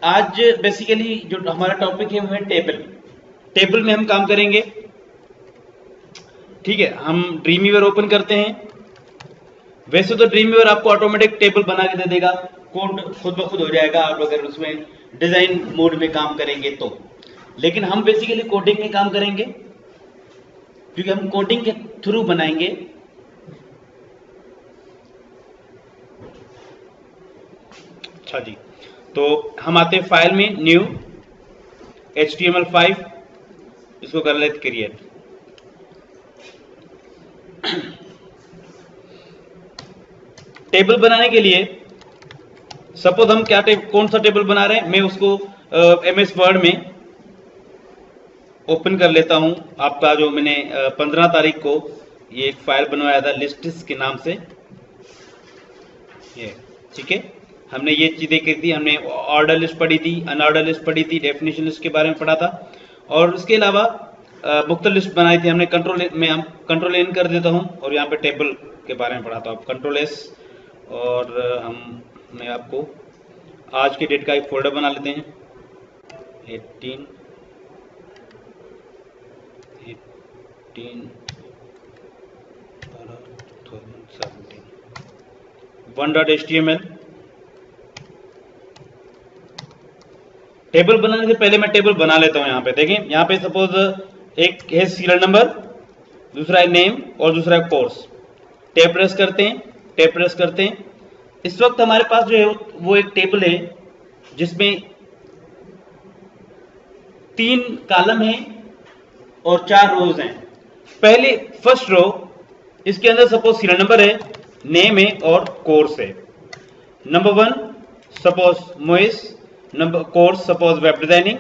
आज बेसिकली जो हमारा टॉपिक है वो है टेबल। टेबल में हम काम करेंगे। ठीक है, हम ड्रीमवीवर ओपन करते हैं। वैसे तो ड्रीमवीवर आपको ऑटोमेटिक टेबल बना के दे देगा, कोड खुद ब खुद हो जाएगा आप अगर उसमें डिजाइन मोड में काम करेंगे तो। लेकिन हम बेसिकली कोडिंग में काम करेंगे, क्योंकि हम कोडिंग के थ्रू बनाएंगे। अच्छा जी, तो हम आते हैं फाइल में, न्यू HTML5, इसको कर लेते क्रिएट। टेबल बनाने के लिए सपोज हम क्या कौन सा टेबल बना रहे हैं, मैं उसको MS वर्ड में ओपन कर लेता हूं। आपका जो मैंने 15 तारीख को ये एक फाइल बनवाया था लिस्ट्स के नाम से, ये ठीक है। हमने ये चीजें की थी, हमने ऑर्डर लिस्ट पढ़ी थी, अनऑर्डर लिस्ट पढ़ी थी, डेफिनेशन लिस्ट के बारे में पढ़ा था, और इसके अलावा मुख्तलिफ लिस्ट बनाई थी हमने। कंट्रोल में हम कंट्रोल एन कर देता हूं और यहाँ पे टेबल के बारे में पढ़ा था, आप कंट्रोल एस, और मैं आपको आज के डेट का एक फोल्डर बना लेते हैं, 18 1.html। टेबल बनाने से पहले मैं टेबल बना लेता हूं। यहाँ पे देखें, यहाँ पे सपोज एक है सीरियल नंबर, दूसरा है नेम और दूसरा है कोर्स। टैब प्रेस करते हैं, टैब प्रेस करते हैं। इस वक्त हमारे पास जो है वो एक टेबल है जिसमें 3 कॉलम है और 4 रोज हैं। पहले फर्स्ट रो, इसके अंदर सपोज सीरियल नंबर है, नेम है और कोर्स है। Number 1 suppose Moiz, number course suppose web designing,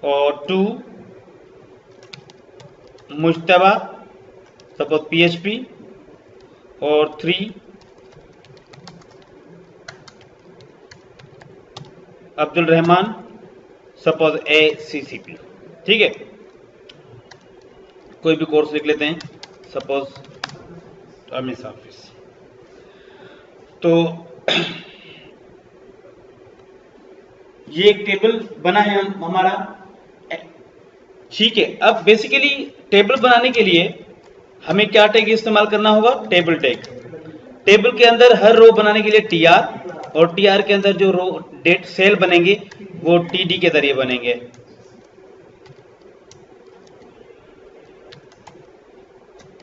और 2 मुश्तबा सपोज PHP, और 3 अब्दुल रहमान सपोज ACCP। ठीक है, कोई भी कोर्स लिख लेते हैं, सपोज MS ऑफिस। तो ये एक टेबल बना है हमारा। ठीक है, अब बेसिकली टेबल बनाने के लिए हमें क्या टैग इस्तेमाल करना होगा, टेबल टैग। टेबल के अंदर हर रो बनाने के लिए TR, और TR के अंदर जो रो डेट सेल बनेंगे वो TD के जरिए बनेंगे।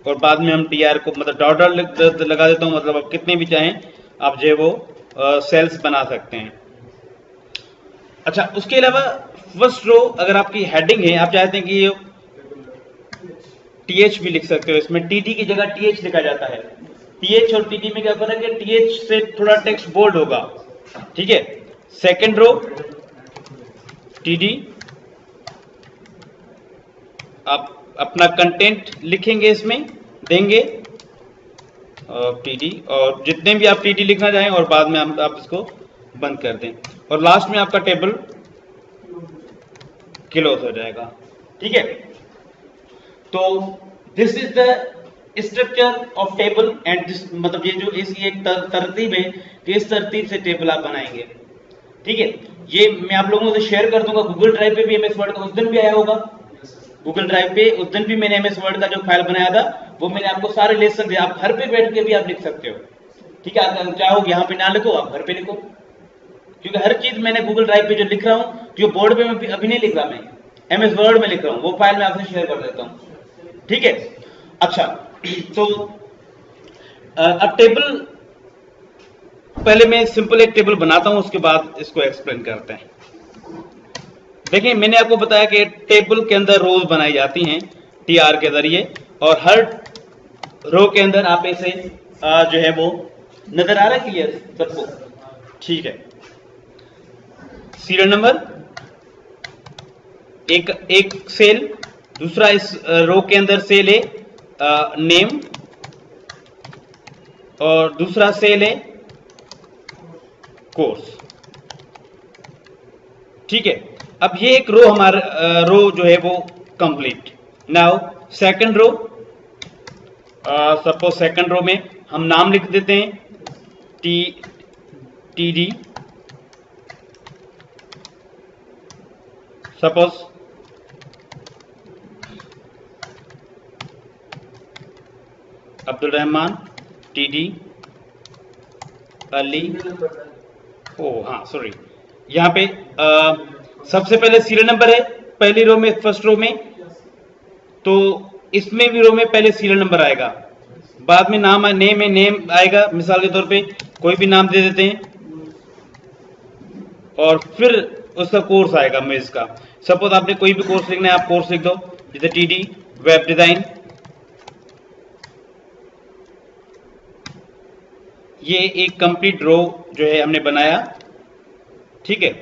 और बाद में हम TR को मतलब डॉट लगा देता हूं, मतलब आप कितने भी चाहें आप जो है वो सेल्स बना सकते हैं। अच्छा, उसके अलावा फर्स्ट रो अगर आपकी हेडिंग है, आप चाहते हैं कि ये TH भी लिख सकते हो, इसमें TD की जगह TH लिखा जाता है। TH और TD में क्या फर्क है, TH से थोड़ा टेक्स्ट बोल्ड होगा। ठीक है, सेकंड रो TD, आप अपना कंटेंट लिखेंगे, इसमें देंगे TD, और जितने भी आप TD लिखना चाहें, और बाद में आप इसको बंद कर दें, और लास्ट में आपका टेबल क्लोज हो जाएगा। ठीक है, तो this is the structure of table and this, मतलब ये जो इसकी एक तरतीब है कि इस तरतीब से टेबल आप बनाएंगे। ठीक है, ये मैं आप लोगों से शेयर कर दूंगा। गूगल ड्राइव पे भी MS वर्ड का उस दिन भी आया होगा, गूगल ड्राइव पे उस दिन भी मैंने MS वर्ड का जो फाइल बनाया था वो मैंने आपको सारे लेसन दिए, आप घर पे बैठ के भी आप लिख सकते हो। ठीक है, अगर चाहो यहाँ पे ना लिखो, आप घर पे लिखो, क्योंकि हर चीज मैंने गूगल ड्राइव पे जो लिख रहा हूँ, जो बोर्ड पे मैं अभी नहीं लिख रहा, मैं MS वर्ड में लिख रहा हूँ, वो फाइल मैं आपसे शेयर कर देता हूँ। ठीक है, अच्छा, तो अब टेबल, पहले मैं सिंपल एक टेबल बनाता हूं, उसके बाद इसको एक्सप्लेन करते हैं। देखिए, मैंने आपको बताया कि टेबल के अंदर रोज बनाई जाती हैं TR के जरिए, और हर रो के अंदर आप ऐसे जो है वो नजर आ रहा है क्लियर सबको। ठीक है, सीरियल नंबर एक सेल, दूसरा इस रो के अंदर सेल है नेम, और दूसरा सेल है कोर्स। ठीक है, अब ये एक रो हमारा रो जो है वो complete. Now second row, suppose second row में हम नाम लिख देते हैं TD, suppose Abdul Rahman TD, Ali, ओ हाँ सॉरी, यहाँ पे सबसे पहले सीरियल नंबर है पहली रो में, फर्स्ट रो में, तो इसमें भी रो में पहले सीरियल नंबर आएगा, बाद में नाम नेम आएगा। मिसाल के तौर पे कोई भी नाम दे देते हैं और फिर उसका कोर्स आएगा मेज का। सपोज आपने कोई भी कोर्स लिखना है, आप कोर्स लिख दो, जैसे TD वेब डिजाइन। ये एक कंप्लीट रो जो है हमने बनाया, ठीक है।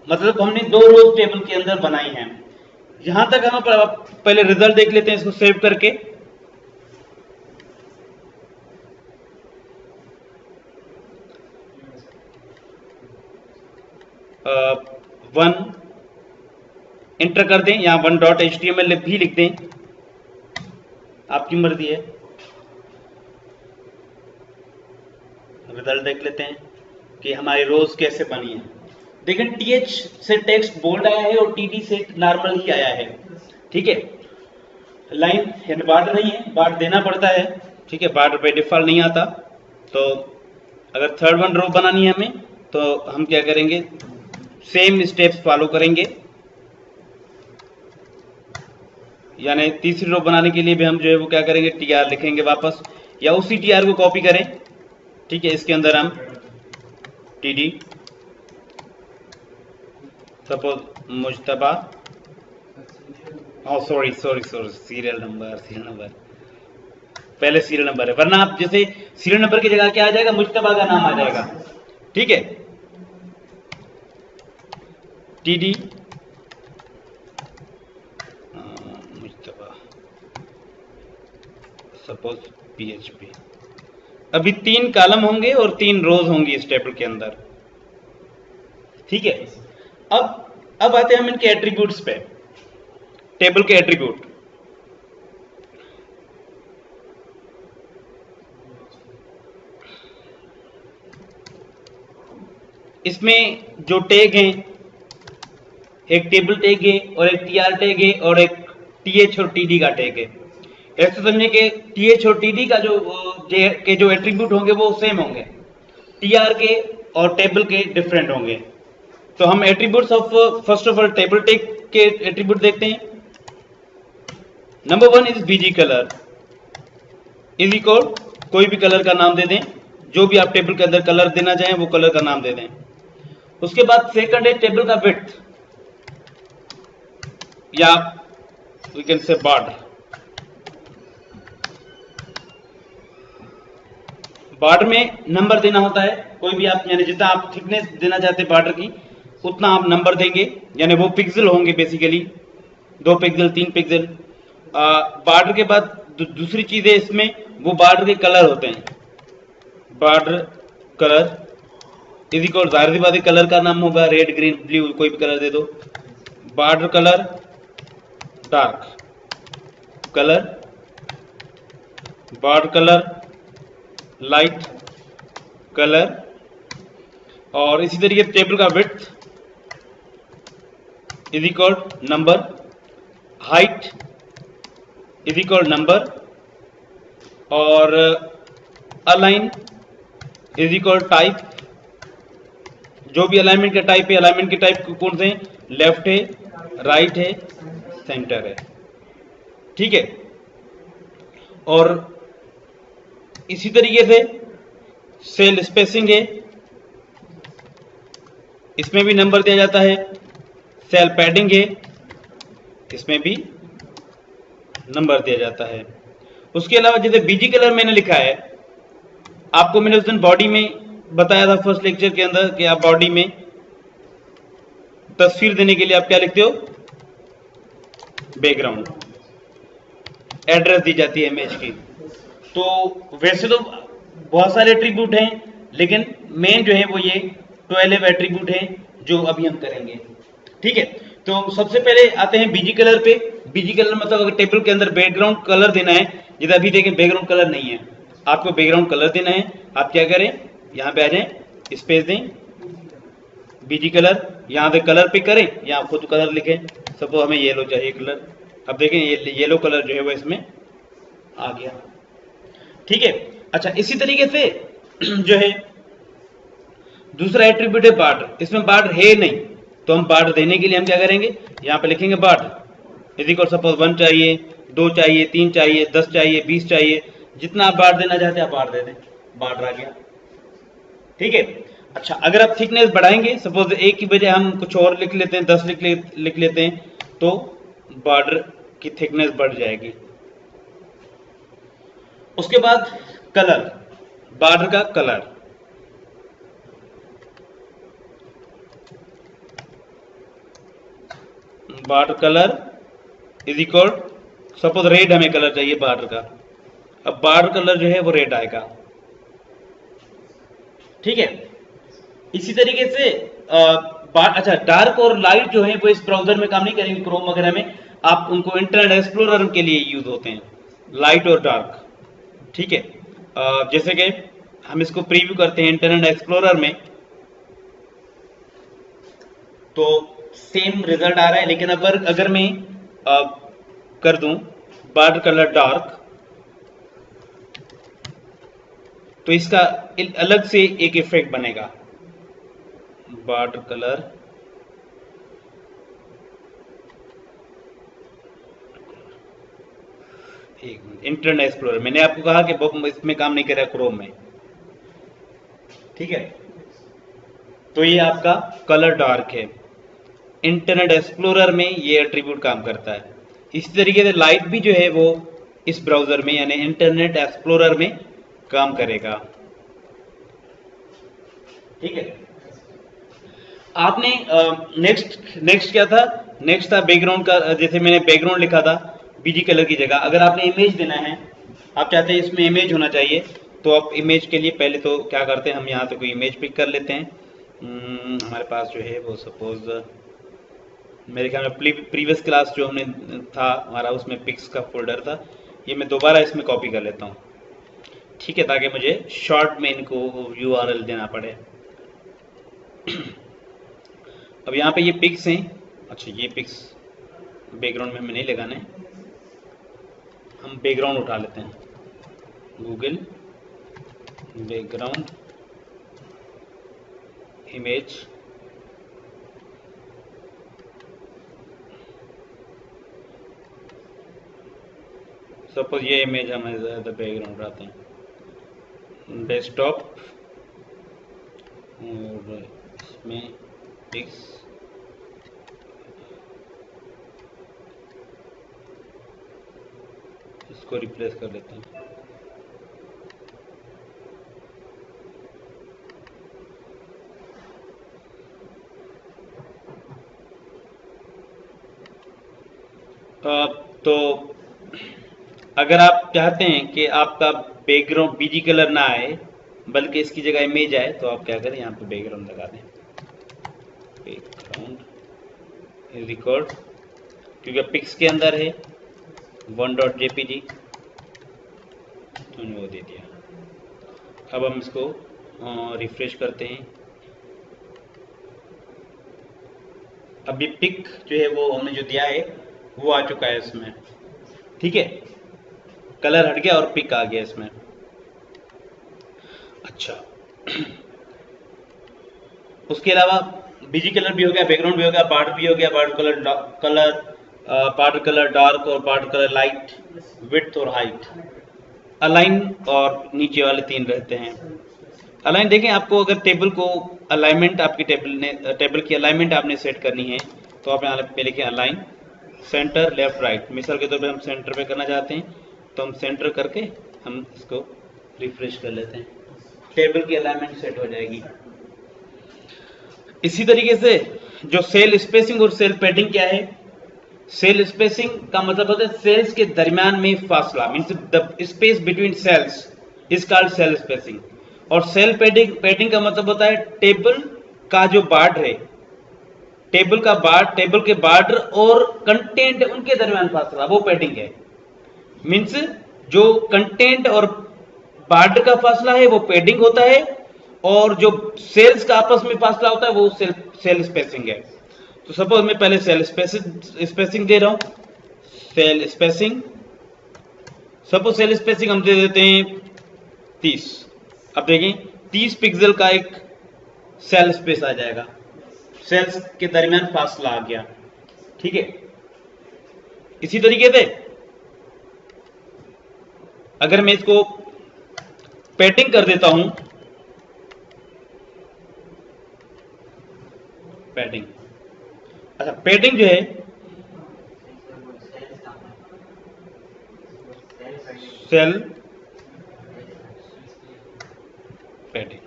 मतलब हमने 2 रोज टेबल के अंदर बनाई हैं। यहां तक हम पहले रिजल्ट देख लेते हैं इसको सेव करके। वन एंटर कर दें, यहां 1.html भी लिख दें, आपकी मर्जी है। रिजल्ट देख लेते हैं कि हमारी रोज कैसे बनी है। देखें TH से टेक्स्ट बोल्ड आया है और TD से नॉर्मल ही आया है, ठीक है। लाइन यानी बॉर्डर नहीं है, बॉर्डर देना पड़ता है, ठीक है। बॉर्डर बाय डिफॉल्ट नहीं आता। तो अगर थर्ड वन रो बनानी है हमें, तो हम क्या करेंगे, सेम स्टेप्स फॉलो करेंगे। यानी तीसरी रो बनाने के लिए भी हम जो है वो क्या करेंगे, TR लिखेंगे वापस, या उसी TR को कॉपी करें, ठीक है। इसके अंदर हम TD, suppose Mujtaba, sorry serial number पहले सीरियल नंबर है, वरना आप जैसे सीरियल नंबर की जगह क्या आ जाएगा, मुज्तबा का नाम आ जाएगा, ठीक है। TD Mujtaba, suppose PHP। अभी 3 कॉलम होंगे और 3 रोज होंगी इस टेबल के अंदर, ठीक है। अब आते हैं हम इनके एट्रीब्यूट्स पे, टेबल के एट्रीब्यूट। इसमें जो टैग हैं, एक टेबल टैग है और एक TR टैग है और एक TH और TD का टैग है। ऐसे समझे कि TH और TD का जो एट्रीब्यूट होंगे वो सेम होंगे, TR के और टेबल के डिफरेंट होंगे। तो हम attributes of first of all table tag के एट्रीब्यूट देखते हैं। Number 1 is BG colour is equal, कोई भी कलर का नाम दे दें, जो भी आप टेबल के अंदर कलर देना चाहें वो कलर का नाम दे दें। उसके बाद सेकंड है टेबल का विड्थ, या we can say border. Border में नंबर देना होता है, कोई भी आप यानी जितना आप थिकनेस देना चाहते हैं बॉर्डर की, उतना आप नंबर देंगे, यानी वो पिक्सल होंगे बेसिकली, 2 पिक्सल 3 पिक्सल। बॉर्डर के बाद दूसरी चीज है इसमें, वो बॉर्डर के कलर होते हैं। बॉर्डर कलर इज इक्वल, जाहिर सी बात है कलर का नाम होगा रेड ग्रीन ब्लू, कोई भी कलर दे दो। Border colour dark colour, border colour light colour, और इसी तरीके टेबल का width is equal number, height is equal number, और अलाइन इज इक्वल टाइप। जो भी अलाइनमेंट का टाइप है, अलाइनमेंट के टाइप कौन से हैं, लेफ्ट है, राइट है, सेंटर है, ठीक है। और इसी तरीके से सेल स्पेसिंग है, इसमें भी नंबर दिया जाता है। सेल पैडिंग है, इसमें भी नंबर दिया जाता है। उसके अलावा जैसे BG कलर मैंने लिखा है, आपको मैंने उस दिन बॉडी में बताया था फर्स्ट लेक्चर के अंदर कि आप बॉडी में तस्वीर देने के लिए आप क्या लिखते हो, बैकग्राउंड, एड्रेस दी जाती है इमेज की। तो वैसे तो बहुत सारे एट्रीब्यूट हैं, लेकिन मेन जो है वो ये 12 एट्रीब्यूट हैं जो अभी हम करेंगे, ठीक है। तो सबसे पहले आते हैं BG कलर पे। BG कलर मतलब अगर टेबल के अंदर बैकग्राउंड कलर देना है, जैसे अभी देखें बैकग्राउंड कलर नहीं है, आपको बैकग्राउंड कलर देना है, आप क्या करें, यहाँ पे आ जाए, स्पेस दें, बीजी कलर, यहाँ पे कलर पिक करें या खुद कलर लिखें। सपोज हमें येलो चाहिए कलर, अब देखें ये येलो कलर जो है वो इसमें आ गया। ठीक है, अच्छा इसी तरीके से जो है दूसरा एट्रीब्यूट है बॉर्डर, इसमें बॉर्डर है नहीं, तो हम बॉर्डर देने के लिए हम क्या करेंगे, यहाँ पे लिखेंगे बॉर्डर इज इक्वल, सपोज 1 चाहिए, 2 चाहिए, 3 चाहिए, 10 चाहिए, 20 चाहिए, जितना आप बॉर्डर देना चाहते हैं आप बॉर्डर दे दें, बॉर्डर आ गया। ठीक है, अच्छा अगर आप थिकनेस बढ़ाएंगे, सपोज एक की बजाय हम कुछ और लिख लेते हैं, 10 लिख लेते हैं, तो बॉर्डर की थिकनेस बढ़ जाएगी। उसके बाद कलर, बॉर्डर का colour, border colour is equal, suppose red हमें कलर चाहिए बॉर्डर का, अब बॉर्डर कलर जो है वो रेड आएगा। ठीक है, इसी तरीके से अच्छा डार्क और लाइट जो है वो इस ब्राउजर में काम नहीं करेंगे, क्रोम वगैरह में, आप उनको इंटरनेट एक्सप्लोरर के लिए यूज होते हैं, लाइट और डार्क। ठीक है, जैसे कि हम इसको प्रीव्यू करते हैं इंटरनेट एक्सप्लोरर में, तो सेम रिजल्ट आ रहा है, लेकिन अगर मैं कर दूं बॉर्डर कलर डार्क, तो इसका अलग से एक इफेक्ट बनेगा। बॉर्डर कलर इंटरनेट एक्सप्लोरर, मैंने आपको कहा कि इसमें काम नहीं कर रहा क्रोम में। ठीक है, तो ये आपका कलर डार्क है, इंटरनेट एक्सप्लोरर में ये एट्रीब्यूट काम करता है। इसी तरीके से लाइट भी जो है वो इस ब्राउजर में यानी इंटरनेट एक्सप्लोरर में काम करेगा। ठीक है, आपने नेक्स्ट क्या था, नेक्स्ट था बैकग्राउंड का। जैसे मैंने बैकग्राउंड लिखा था बीजी कलर की जगह, अगर आपने इमेज देना है, आप चाहते हैं इसमें इमेज होना चाहिए, तो आप इमेज के लिए पहले तो क्या करते हैं, हम यहाँ से कोई इमेज पिक कर लेते हैं। हमारे पास जो है वो सपोज मेरे ख्याल में प्रीवियस क्लास जो हमने था हमारा, उसमें पिक्स का फोल्डर था, ये मैं दोबारा इसमें कॉपी कर लेता हूँ। ठीक है, ताकि मुझे शॉर्ट में इनको URL देना पड़े। अब यहाँ पे ये पिक्स हैं, अच्छा ये पिक्स बैकग्राउंड में हमें नहीं लगाने, हम बैकग्राउंड उठा लेते हैं, गूगल बैकग्राउंड इमेज, सपोज ये इमेज हमें ज़्यादा बैकग्राउंड उठाते हैं, डेस्कटॉप, और इसमें पिक्स, इसको रिप्लेस कर लेते हैं। तो अगर आप चाहते हैं कि आपका बैकग्राउंड बीजी कलर ना आए बल्कि इसकी जगह इमेज आए, तो आप क्या करें, यहाँ पे बैकग्राउंड लगा दें, बैकग्राउंड इज रिकॉर्ड, क्योंकि पिक्स के अंदर है 1.jpg, तो वो दे दिया। अब हम इसको रिफ्रेश करते हैं, अभी पिक जो है वो हमने जो दिया है वो आ चुका है इसमें। ठीक है, कलर हट गया और पिक आ गया इसमें। अच्छा उसके अलावा बीजी कलर भी हो गया, बैकग्राउंड भी हो गया, बॉर्डर भी हो गया, बॉर्डर कलर डार्क और बॉर्डर कलर लाइट, विड्थ और हाइट, अलाइन और नीचे वाले 3 रहते हैं। अलाइन देखें, आपको अगर टेबल को अलाइनमेंट, आपकी टेबल की अलाइनमेंट आपने सेट करनी है, तो आप यहाँ पे लिखें अलाइन सेंटर लेफ्ट राइट। मिसाल के तौर पे हम सेंटर पे करना चाहते हैं, तो हम सेंटर करके हम इसको रिफ्रेश कर लेते हैं, टेबल की अलाइनमेंट सेट हो जाएगी। इसी तरीके से जो सेल स्पेसिंग और सेल पैडिंग क्या है, सेल स्पेसिंग का मतलब होता है सेल्स के दरमियान में फासला, means the space between cells is called cell spacing. और सेल पैडिंग का मतलब होता है टेबल का जो बॉर्डर है, टेबल के बॉर्डर और कंटेंट उनके दरमियान फासला, वो पैडिंग है। मींस जो कंटेंट और बॉर्डर का फासला है वो पैडिंग होता है, और जो सेल्स का आपस में फासला होता है वो सेल स्पेसिंग है। तो सपोज मैं पहले सेल स्पेसिंग दे रहा हूं, cell spacing, suppose cell spacing हम दे देते हैं 30। अब देखें 30 पिक्सल का एक सेल स्पेस आ जाएगा, सेल्स के दरमियान फासला आ गया, ठीक है। इसी तरीके से अगर मैं इसको पैडिंग कर देता हूं, पैडिंग, अच्छा पैडिंग जो है सेल पैडिंग।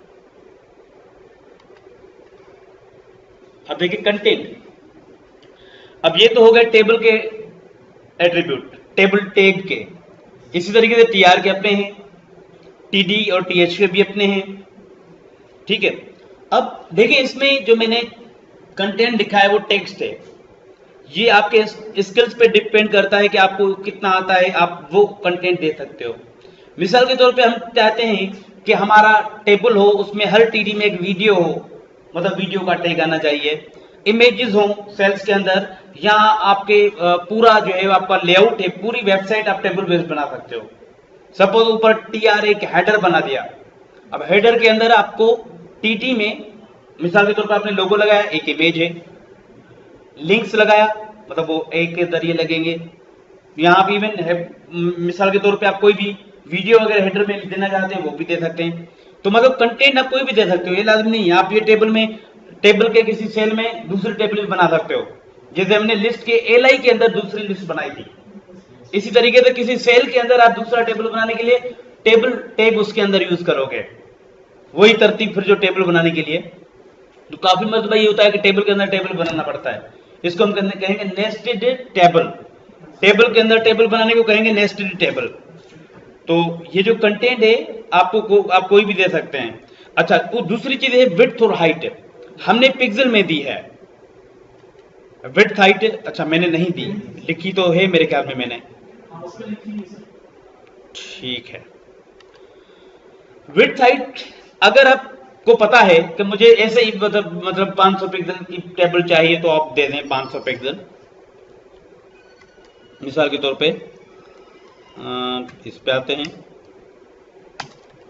अब देखिए कंटेंट, अब ये तो हो गए टेबल के एट्रीब्यूट, टेबल टैग के। इसी तरीके से टीआर के अपने हैं, टीडी और टीएच के भी अपने हैं, ठीक है। अब देखिए इसमें जो मैंने कंटेंट लिखा है वो टेक्स्ट है, ये आपके स्किल्स पे डिपेंड करता है कि आपको कितना आता है, आप वो कंटेंट दे सकते हो। मिसाल के तौर पे हम चाहते हैं कि हमारा टेबल हो, उसमें हर टीडी में एक वीडियो हो, मतलब वीडियो का टैग आना चाहिए, इमेजेस हो सेल्स के अंदर, या आपके पूरा जो है आपका लेआउट है, पूरी वेबसाइट आप टेबल बेस्ड बना सकते हो। सपोज ऊपर टीआर एक हेडर बना दिया, अब हेडर के अंदर आपको टीटी में मिसाल के तौर पर आपने लोगो लगाया, एक इमेज है, लिंक्स लगाया मतलब वो एक के जरिए लगेंगे, यहाँ पे इवन मिसाल के तौर पे आप कोई भी वीडियो अगर हेडर में देना चाहते हैं वो भी दे सकते हैं। तो मतलब कंटेंट आप कोई भी दे सकते हो, ये लाजमी नहीं है आप ये टेबल में, टेबल के किसी सेल में दूसरी टेबल भी बना सकते हो, जैसे हमने लिस्ट के एलआई के अंदर दूसरी लिस्ट बनाई थी, इसी तरीके से किसी सेल के अंदर आप दूसरा टेबल बनाने के लिए टेबल टैग उसके अंदर यूज करोगे, वही तरतीब फिर जो टेबल बनाने के लिए। तो काफी मरतबा ये होता है कि टेबल के अंदर टेबल बनाना पड़ता है, इसको हम कहेंगे नेस्टेड टेबल, टेबल के अंदर टेबल बनाने को कहेंगे नेस्टेड टेबल। तो ये जो कंटेंट है आपको आप कोई भी दे सकते हैं। अच्छा, तो दूसरी चीज है विड्थ और हाइट, हमने पिक्सल में दी है विड्थ हाइट, अच्छा मैंने नहीं दी, लिखी तो है मेरे ख्याल में मैंने, ठीक है। विड्थ हाइट अगर आपको पता है कि मुझे ऐसे ही मतलब 500 पिक्सल की टेबल चाहिए तो आप दे दें 500 पिक्सल, मिसाल के तौर पे इस पे आते हैं,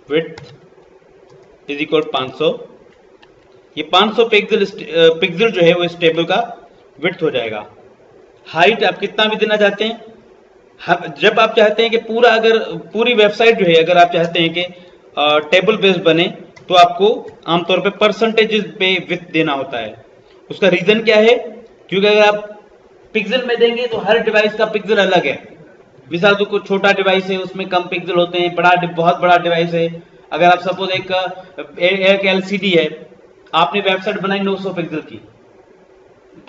विड्थ इज इक्वल 500, ये 500 पिक्सल जो है वो इस टेबल का विड्थ हो जाएगा। हाइट आप कितना भी देना चाहते हैं, जब आप चाहते हैं कि पूरा अगर पूरी वेबसाइट जो है अगर आप चाहते हैं कि टेबल बेस्ड बने तो आपको आमतौर पे परसेंटेजेस पे विड्थ देना होता है। उसका रीजन क्या है, क्योंकि अगर आप पिक्सल में देंगे तो हर डिवाइस का पिक्सल अलग है, मिसाल तो कुछ छोटा डिवाइस है उसमें कम पिक्सल होते हैं, बहुत बड़ा डिवाइस है, अगर आप सपोज एक एलसीडी है, आपने वेबसाइट बनाई 900 पिक्सल की,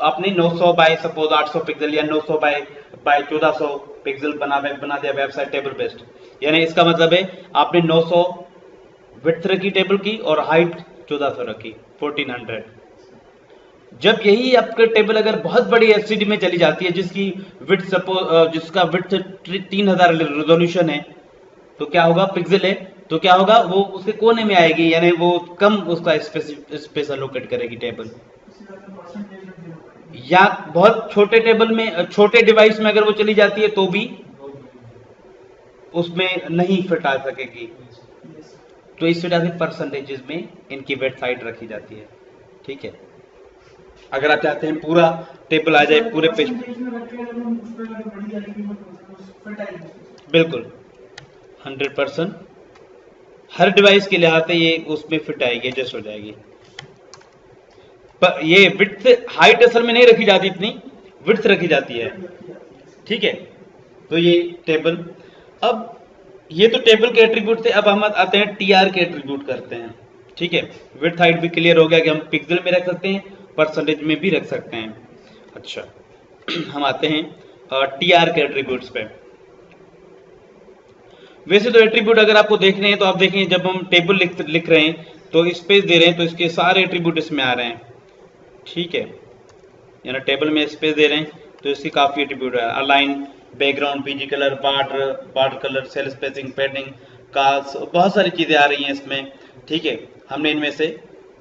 आपने 900 बाय सपोज 800 पिक्सल या 900 बाय 1400 पिक्सल बना दिया वेबसाइट टेबल बेस्ड, यानी इसका मतलब है आपने 900 विड्थ रखी टेबल की और हाइट 1400 रखी 1400। जब यही आपका टेबल अगर बहुत बड़ी एलसीडी में चली जाती है जिसकी विड्थ सपोज जिसका विड्थ 3000 रेजोल्यूशन है, तो क्या होगा, पिक्सल है तो क्या होगा, वो उसके कोने में आएगी, यानी वो कम उसका स्पेस एलोकेट करेगी टेबल। या बहुत छोटे टेबल में, छोटे डिवाइस में अगर वो चली जाती है तो भी उसमें नहीं फिट आ सकेगी, तो इस वजह से परसेंटेजेस में इनकी विड्थ हाइट रखी जाती है, ठीक है। अगर आप चाहते हैं पूरा टेबल आ जाए पूरे पेज, बिल्कुल 100% हर डिवाइस के लिहाज से ये उसमें फिट आएगी, एडजस्ट हो जाएगी। पर ये विड्थ हाइट असल में नहीं रखी जाती, इतनी विड्थ रखी जाती है, ठीक है। तो ये टेबल, अब ये तो टेबल के एट्रीब्यूट थे, अब हम आते हैं टीआर के एट्रीब्यूट करते हैं, ठीक है। विड्थ हाइट भी क्लियर हो गया कि हम पिक्सल में रख सकते हैं, परसेंटेज में भी रख सकते हैं। अच्छा हम आते हैं टीआर के एट्रीब्यूट्स पे। वैसे तो एट्रीब्यूट अगर आपको देखने हैं तो आप देखें, जब हम टेबल लिख रहे हैं तो स्पेस दे रहे हैं तो इसके सारे एट्रीब्यूट इसमें आ रहे हैं, ठीक है, यानी टेबल में स्पेस दे रहे हैं तो इसकी काफी एट्रीब्यूट है, align, background, PG colour, border colour, cell spacing, padding, का बहुत सारी चीजें आ रही हैं इसमें, ठीक है। हमने इनमें से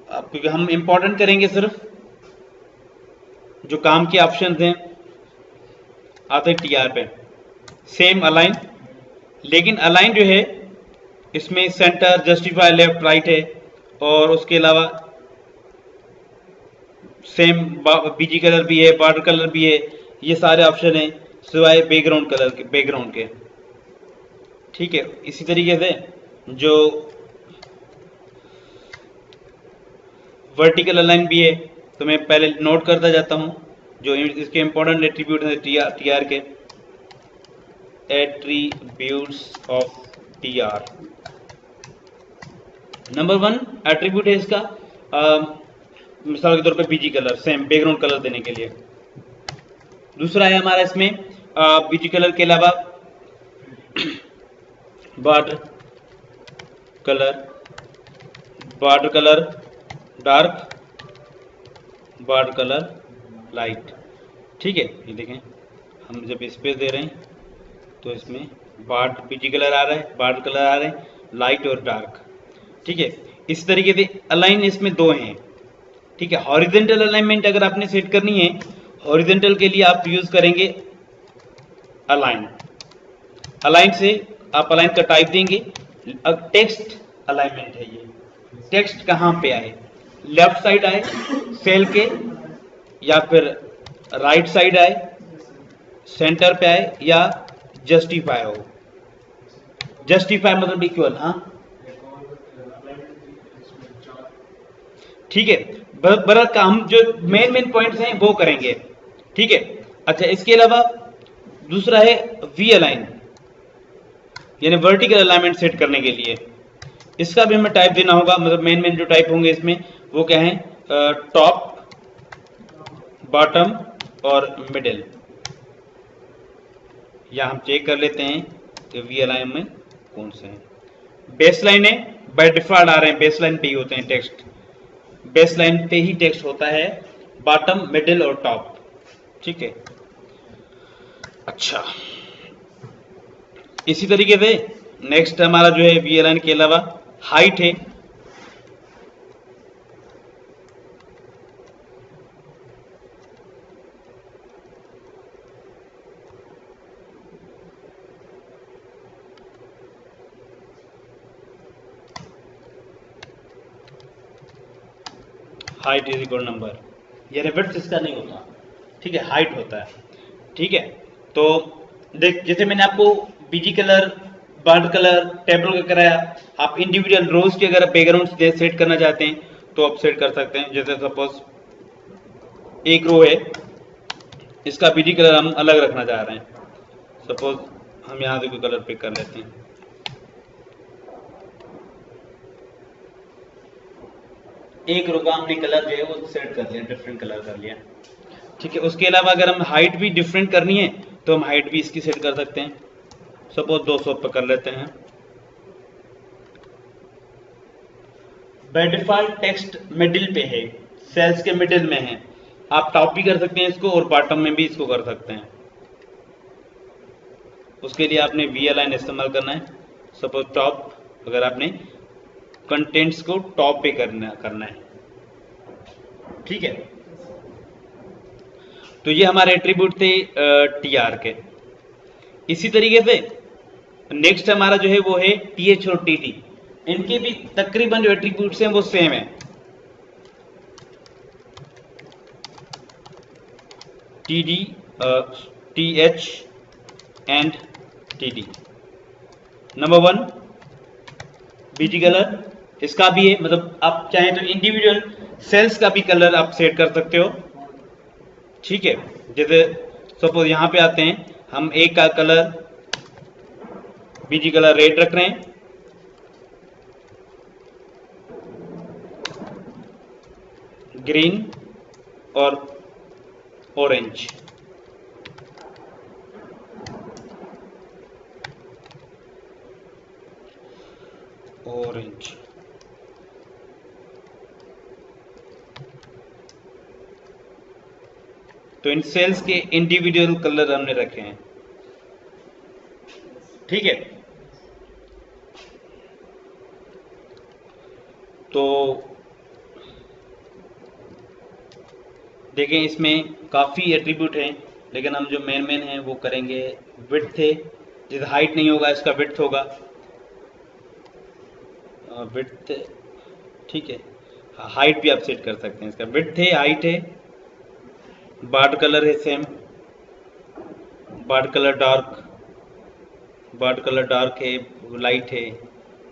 क्योंकि हम इंपॉर्टेंट करेंगे सिर्फ जो काम के ऑप्शन हैं, आते टीआर पे सेम अलाइन, लेकिन अलाइन जो है इसमें सेंटर, जस्टिफाई, लेफ्ट, राइट है, और उसके अलावा सेम बीजी कलर भी है, बॉर्डर कलर भी है, ये सारे ऑप्शन है सिवाय बैकग्राउंड कलर के, बैकग्राउंड के, ठीक है। इसी तरीके से जो वर्टिकल अलाइन भी है, तो मैं पहले नोट करता जाता हूं जो इसके इंपॉर्टेंट एट्रीब्यूट हैं टीआर के। Attributes of TR, number 1 attribute है इसका मिसाल के तौर पे BG colour, same background colour देने के लिए। दूसरा है हमारा इसमें बीजी कलर के अलावा border colour dark, border colour light, ठीक है। ये देखें हम जब स्पेस दे रहे हैं तो इसमें बीजी कलर आ रहा है, बॉर्डर कलर आ रहे हैं, लाइट और डार्क, ठीक है। इस तरीके से अलाइन इसमें 2 हैं, ठीक है। हॉरिजॉन्टल अलाइनमेंट अगर आपने सेट करनी है, हॉरिजॉन्टल के लिए आप यूज करेंगे अलाइन। अलाइन से आप अलाइन का टाइप देंगे। अब टेक्स्ट अलाइनमेंट है, ये टेक्स्ट कहां पे आए, लेफ्ट साइड आए सेल के, या फिर राइट साइड आए, सेंटर पे आए, या जस्टिफाई हो। जस्टिफाई मतलब इक्वल, हाँ ठीक है। बरत का हम जो मेन पॉइंट्स हैं वो करेंगे, ठीक है। अच्छा, इसके अलावा दूसरा है वी अलाइन, यानी वर्टिकल अलाइनमेंट सेट करने के लिए इसका भी हमें टाइप देना होगा। मतलब मेन जो टाइप होंगे इसमें वो क्या है, टॉप, बॉटम और मिडिल। या हम चेक कर लेते हैं कि वी अलाइन में कौन से हैं। बेसलाइन है, बाय डिफॉल्ट आ रहे हैं बेसलाइन पे ही होते हैं टेक्स्ट, बेसलाइन पे ही टेक्स्ट होता है, बॉटम, मिडिल और टॉप, ठीक है। अच्छा, इसी तरीके से नेक्स्ट हमारा जो है वी अलाइन के अलावा हाइट है। हाइट इज इक्वल नंबर, ये विड्थ इसका नहीं होता, ठीक है, हाइट होता है, ठीक है। तो देख, जैसे मैंने आपको BG colour, border colour, table का कराया, आप इंडिविजुअल रोज के अगर बैकग्राउंड सेट करना चाहते हैं तो आप सेट कर सकते हैं। जैसे सपोज एक रो है, इसका बीजी कलर हम अलग रखना चाह रहे हैं, सपोज हम यहां से कोई कलर पिक कर लेते हैं, एक रो का हमने कलर जो है वो सेट कर लिया, डिफरेंट कलर कर लिया, ठीक है। उसके अलावा अगर हम हाइट भी डिफरेंट करनी है तो हम हाइट भी इसकी सेट कर सकते हैं, सपोज 200 पे कर लेते हैं। बाय डिफॉल्ट टेक्स्ट मिडिल पे है, सेल्स के मिडिल में है, आप टॉप भी कर सकते हैं इसको और बॉटम में भी इसको कर सकते हैं। उसके लिए आपने वी अलाइन इस्तेमाल करना है। सपोज टॉप, अगर आपने कंटेंट्स को टॉप पे करना है, ठीक है। तो ये हमारे एट्रीब्यूट थे टीआर के। इसी तरीके से नेक्स्ट हमारा जो है वो है टीएच और टीटी, इनके भी तकरीबन जो एट्रीब्यूट्स हैं वो सेम है। TD, TH and TT. Number 1 BG colour, इसका भी है, मतलब आप चाहें तो इंडिविजुअल सेल्स का भी कलर आप सेट कर सकते हो, ठीक है। जैसे सपोज यहां पे आते हैं, हम एक का कलर बीजी कलर रेड रख रहे हैं, ग्रीन और ऑरेंज, ऑरेंज। तो इन सेल्स के इंडिविजुअल कलर हमने रखे हैं, ठीक है। तो देखें इसमें काफ़ी एट्रीब्यूट हैं, लेकिन हम जो मेन हैं वो करेंगे। विड्थ है, जैसे हाइट नहीं होगा इसका विड्थ होगा, विड्थ ठीक है। हाइट भी आप सेट कर सकते हैं, इसका विड्थ है, हाइट है, बार्ड कलर है सेम, बार्ड कलर डार्क है, लाइट है,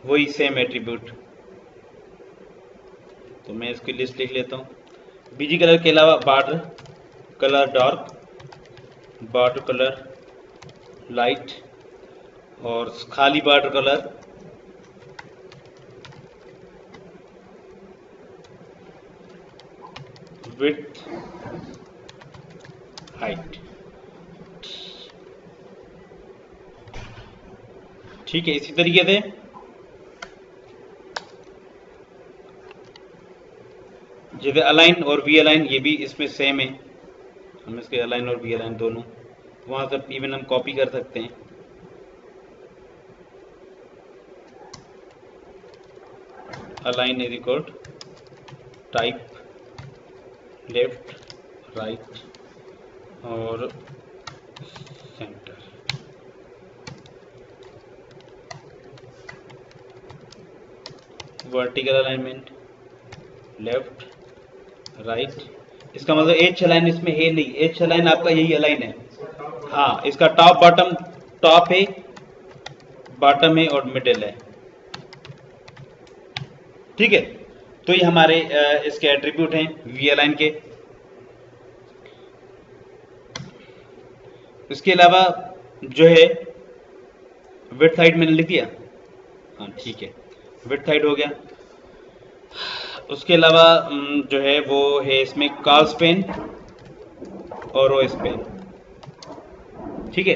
वही सेम एट्रीब्यूट। तो मैं इसकी लिस्ट लिख लेता हूँ। बीजी कलर के अलावा border colour dark, border colour light, और खाली बार्डर कलर विड्थ हाइट। ठीक है, इसी तरीके से जैसे अलाइन और वी अलाइन, ये भी इसमें सेम है। हम इसके अलाइन और वी अलाइन दोनों वहां से इवन हम कॉपी कर सकते हैं। Align is equal type left right और centre. Vertical alignment left right, इसका मतलब एच अलाइन इसमें है नहीं, एच अलाइन आपका यही अलाइन है। हाँ, इसका टॉप बॉटम, टॉप है, बॉटम है और मिडिल है। ठीक है, तो ये हमारे इसके एट्रीब्यूट हैं वी अलाइन के। इसके अलावा जो है विड्थ हाइट मैंने लिख दिया, हाँ ठीक है, विड्थ हाइट हो गया। उसके अलावा जो है वो है इसमें कार्ल स्पेन और रो स्पेन। ठीक है,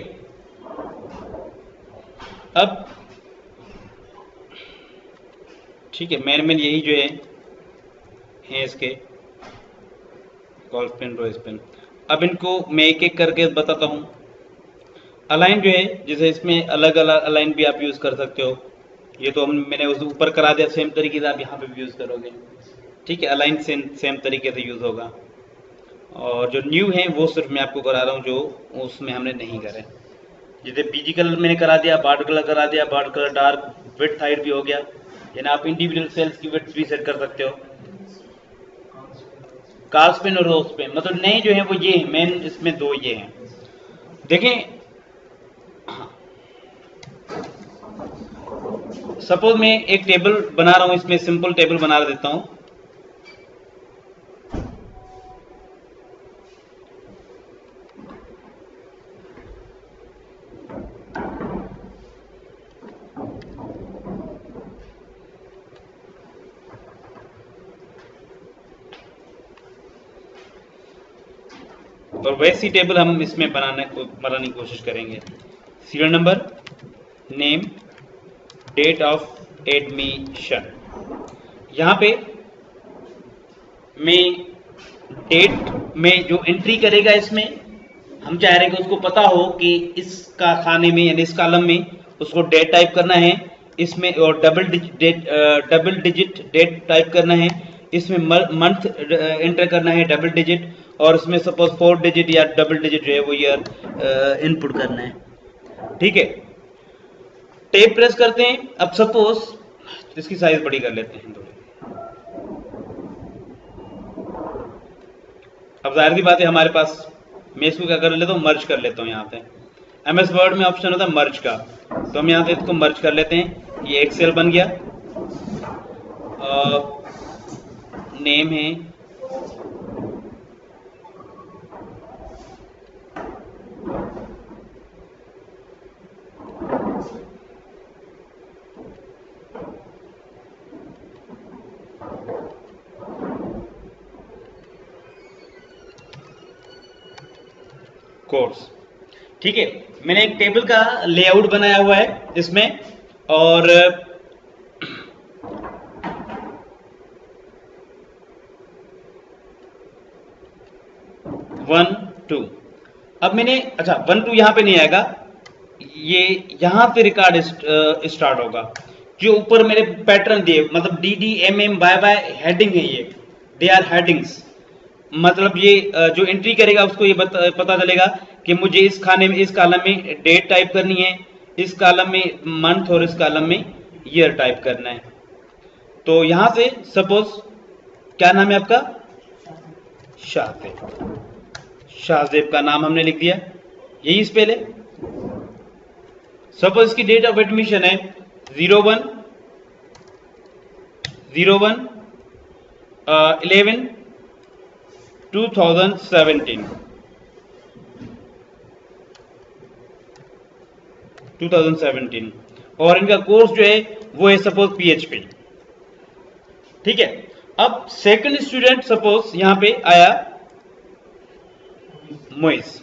अब ठीक है, मेन यही जो है इसके कार्ल स्पेन रो स्पेन। अब इनको मैं एक एक करके बताता हूँ। अलाइन जो है, जैसे इसमें अलग अलग अलाइन भी आप यूज कर सकते हो। ये तो मैंने उस ऊपर करा दिया, सेम तरीके से आप यहाँ पे भी यूज करोगे। ठीक है, अलाइन सेम तरीके से यूज होगा। और जो न्यू है वो सिर्फ मैं आपको करा रहा हूँ जो उसमें हमने नहीं करे। जैसे बीजी कलर मैंने करा दिया, बार्ड कलर करा दिया, border colour dark, width height भी हो गया। यानी आप इंडिविजुअल सेल्स की विड्थ भी सेट कर सकते हो। कार्ल स्पेन और रो स्पेन, मतलब नए जो है वो ये है, मेन इसमें दो ये हैं। देखें, सपोज मैं एक टेबल बना रहा हूं, इसमें सिंपल टेबल बना देता हूं। और वैसी टेबल हम इसमें बनाने की कोशिश करेंगे। Serial number, name, date of admission. यहां पे मैं डेट में जो एंट्री करेगा, इसमें हम चाह रहे हैं कि उसको पता हो कि इसका खाने में यानी इस कॉलम में उसको डेट टाइप करना है, इसमें और डबल डिजिट डेट टाइप करना है, इसमें मंथ एंटर करना है डबल डिजिट, और इसमें सपोज 4 डिजिट या डबल डिजिट जो है वो ईयर इनपुट करना है। ठीक है, टैब प्रेस करते हैं। अब सपोज इसकी साइज बड़ी कर लेते हैं। अब जाहिर सी बात है हमारे पास, मैं इसको क्या कर लेता हूँ, मर्ज कर लेता हूँ। यहाँ पे MS वर्ड में ऑप्शन होता है मर्ज का, तो हम यहाँ से इसको मर्ज कर लेते हैं। ये एक सेल बन गया। नेम है कोर्स। ठीक है, मैंने एक टेबल का लेआउट बनाया हुआ है इसमें, और वन टू। अब मैंने, अच्छा 1 2 यहां पे नहीं आएगा, ये यहां पे रिकॉर्ड स्टार्ट होगा, जो ऊपर मेरे पैटर्न दिए, मतलब D D M M Y Y heading है, ये दे आर हेडिंग्स। मतलब ये जो एंट्री करेगा उसको ये पता चलेगा कि मुझे इस खाने में, इस कॉलम में डेट टाइप करनी है, इस कॉलम में मंथ और इस कॉलम में ईयर टाइप करना है। तो यहां से सपोज क्या नाम है आपका, शाहजेब। शाहजेब का नाम हमने लिख दिया, यही स्पेल है। सपोज इसकी डेट ऑफ एडमिशन है 01 11 2017 और इनका कोर्स जो है वो है सपोज पीएचपी। ठीक है। अब सेकंड स्टूडेंट सपोज यहां पे आया मोइस,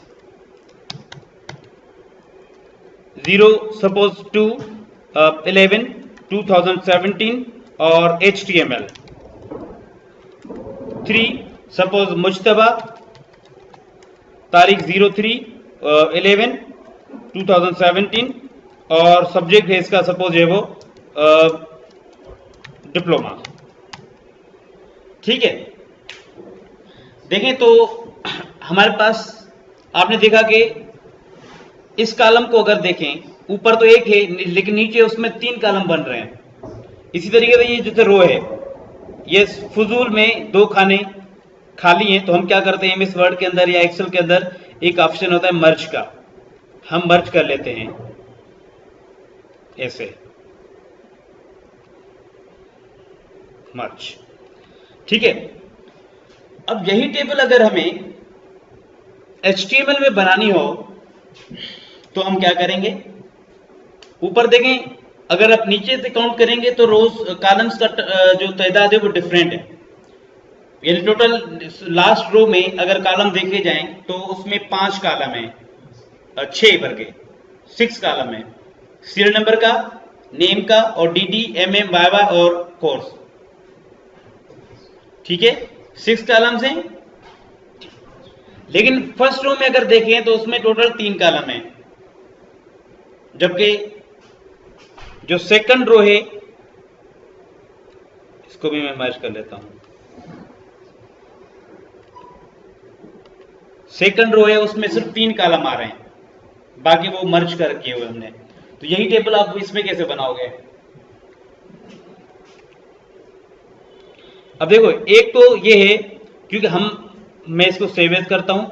0-11-2017 और HTML। 3 सपोज मुज्तबा, तारीख 03-11-2017 और सब्जेक्ट है इसका सपोज है वो डिप्लोमा। ठीक है। देखें तो हमारे पास आपने देखा कि इस कॉलम को अगर देखें, ऊपर तो एक है लेकिन नीचे उसमें 3 कॉलम बन रहे हैं। इसी तरीके से ये जैसे रो है, ये फजूल में 2 खाने खाली हैं, तो हम क्या करते हैं, एमएस वर्ड के अंदर या एक्सेल के अंदर एक ऑप्शन होता है मर्ज का, हम मर्ज कर लेते हैं ऐसे, मर्ज। ठीक है। अब यही टेबल अगर हमें HTML में बनानी हो तो हम क्या करेंगे, ऊपर देखें, अगर आप नीचे से काउंट करेंगे तो रोज कॉलम्स का जो तादाद है वो डिफरेंट है। यानी टोटल लास्ट रो में अगर कॉलम देखे जाएं तो उसमें 5 कॉलम है, 6 वर्ग 6 कॉलम है, सीरियल नंबर का, नेम का और DD MM YY और कोर्स। ठीक है, 6 कॉलम्स हैं। लेकिन फर्स्ट रो में अगर देखें तो उसमें टोटल 3 कॉलम है, जबकि जो सेकंड रो है, इसको भी मैं मर्ज कर लेता हूं, सेकंड रो है उसमें सिर्फ 3 कॉलम आ रहे हैं, बाकी वो मर्ज कर किए हुए हमने। तो यही टेबल आप इसमें कैसे बनाओगे। अब देखो, एक तो ये है क्योंकि मैं इसको सेव एज करता हूं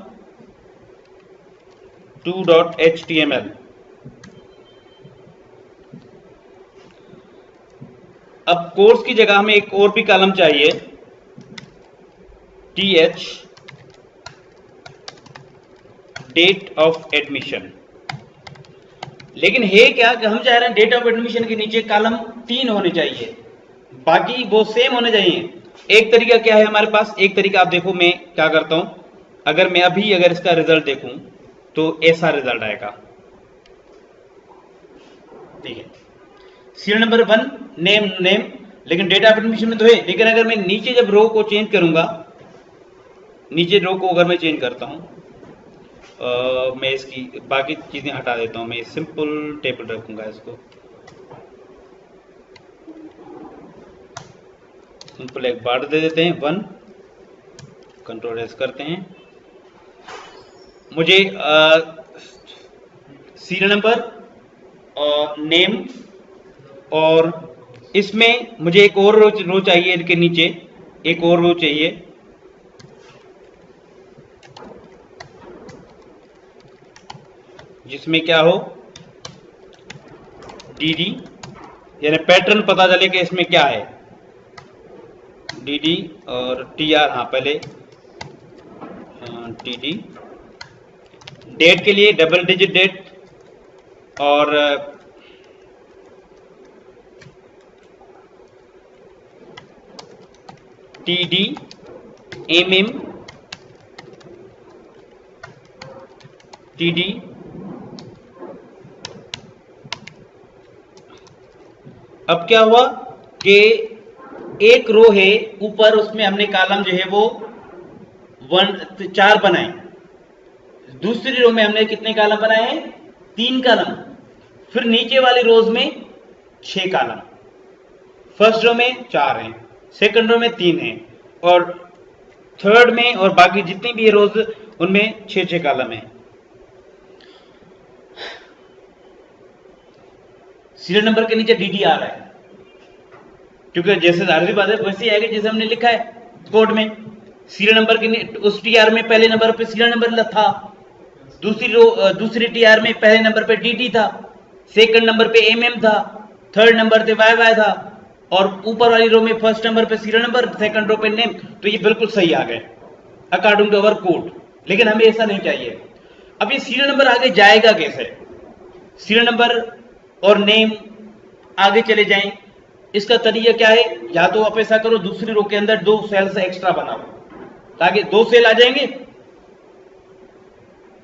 2.html। अब कोर्स की जगह हमें एक और भी कॉलम चाहिए, TH डेट ऑफ एडमिशन। लेकिन है क्या कि हम चाह रहे हैं डेट ऑफ एडमिशन के नीचे कॉलम 3 होने चाहिए, बाकी वो सेम होने चाहिए। एक तरीका क्या है हमारे पास, एक तरीका आप देखो, मैं क्या करता हूं, अगर मैं अभी इसका रिजल्ट देखूं तो ऐसा रिजल्ट आएगा। ठीक है, सीरियल नंबर 1 नेम, लेकिन डेट ऑफ एडमिशन में तो है। लेकिन अगर मैं नीचे जब रो को चेंज करूंगा, नीचे रो को अगर मैं चेंज करता हूं, मैं इसकी बाकी चीजें हटा देता हूं, मैं सिंपल टेबल रखूंगा इसको, सिंपल एक बार दे देते हैं 1, कंट्रोल एस करते हैं। मुझे सीरियल नंबर, नेम और इसमें मुझे एक और रो चाहिए, इनके नीचे एक और रो चाहिए, जिसमें क्या हो DD, यानी पैटर्न पता चले कि इसमें क्या है, DD और TR। हाँ, पहले DD, डेट के लिए डबल डिजिट डेट और TD MM TD। अब क्या हुआ कि एक रो है ऊपर, उसमें हमने कॉलम जो है वो 4 बनाए, दूसरी रो में हमने कितने कॉलम बनाए हैं, 3 कॉलम, फिर नीचे वाली रोज में 6 कॉलम। फर्स्ट रो में 4 हैं, सेकंड रो में 3 हैं, और थर्ड में और बाकी जितनी भी रोज उनमें 6 कॉलम है। सीरियल नंबर के नीचे डीडी आ रहा है, क्योंकि जैसे जाहिर बात है वैसे ही आएगा जैसे हमने लिखा है कोड में। सीरियल नंबर के उस टीआर में पहले नंबर पे सीरियल नंबर था, दूसरी टीआर में पहले नंबर पे डीडी था, सेकंड नंबर पे एमएम था, थर्ड नंबर पे वाई था, और ऊपर वाली रो में फर्स्ट नंबर पे सीरियल नंबर, सेकंड रो पे नेम। तो ये बिल्कुल सही आ गए अकॉर्डिंग टू अवर कोड, लेकिन हमें ऐसा नहीं चाहिए। अब ये सीरियल नंबर आगे जाएगा कैसे? सीरियल नंबर और नेम आगे चले जाएं, इसका तरीका क्या है? या तो आप ऐसा करो दूसरी रो के अंदर 2 सेल्स एक्स्ट्रा बनाओ, ताकि 2 सेल आ जाएंगे,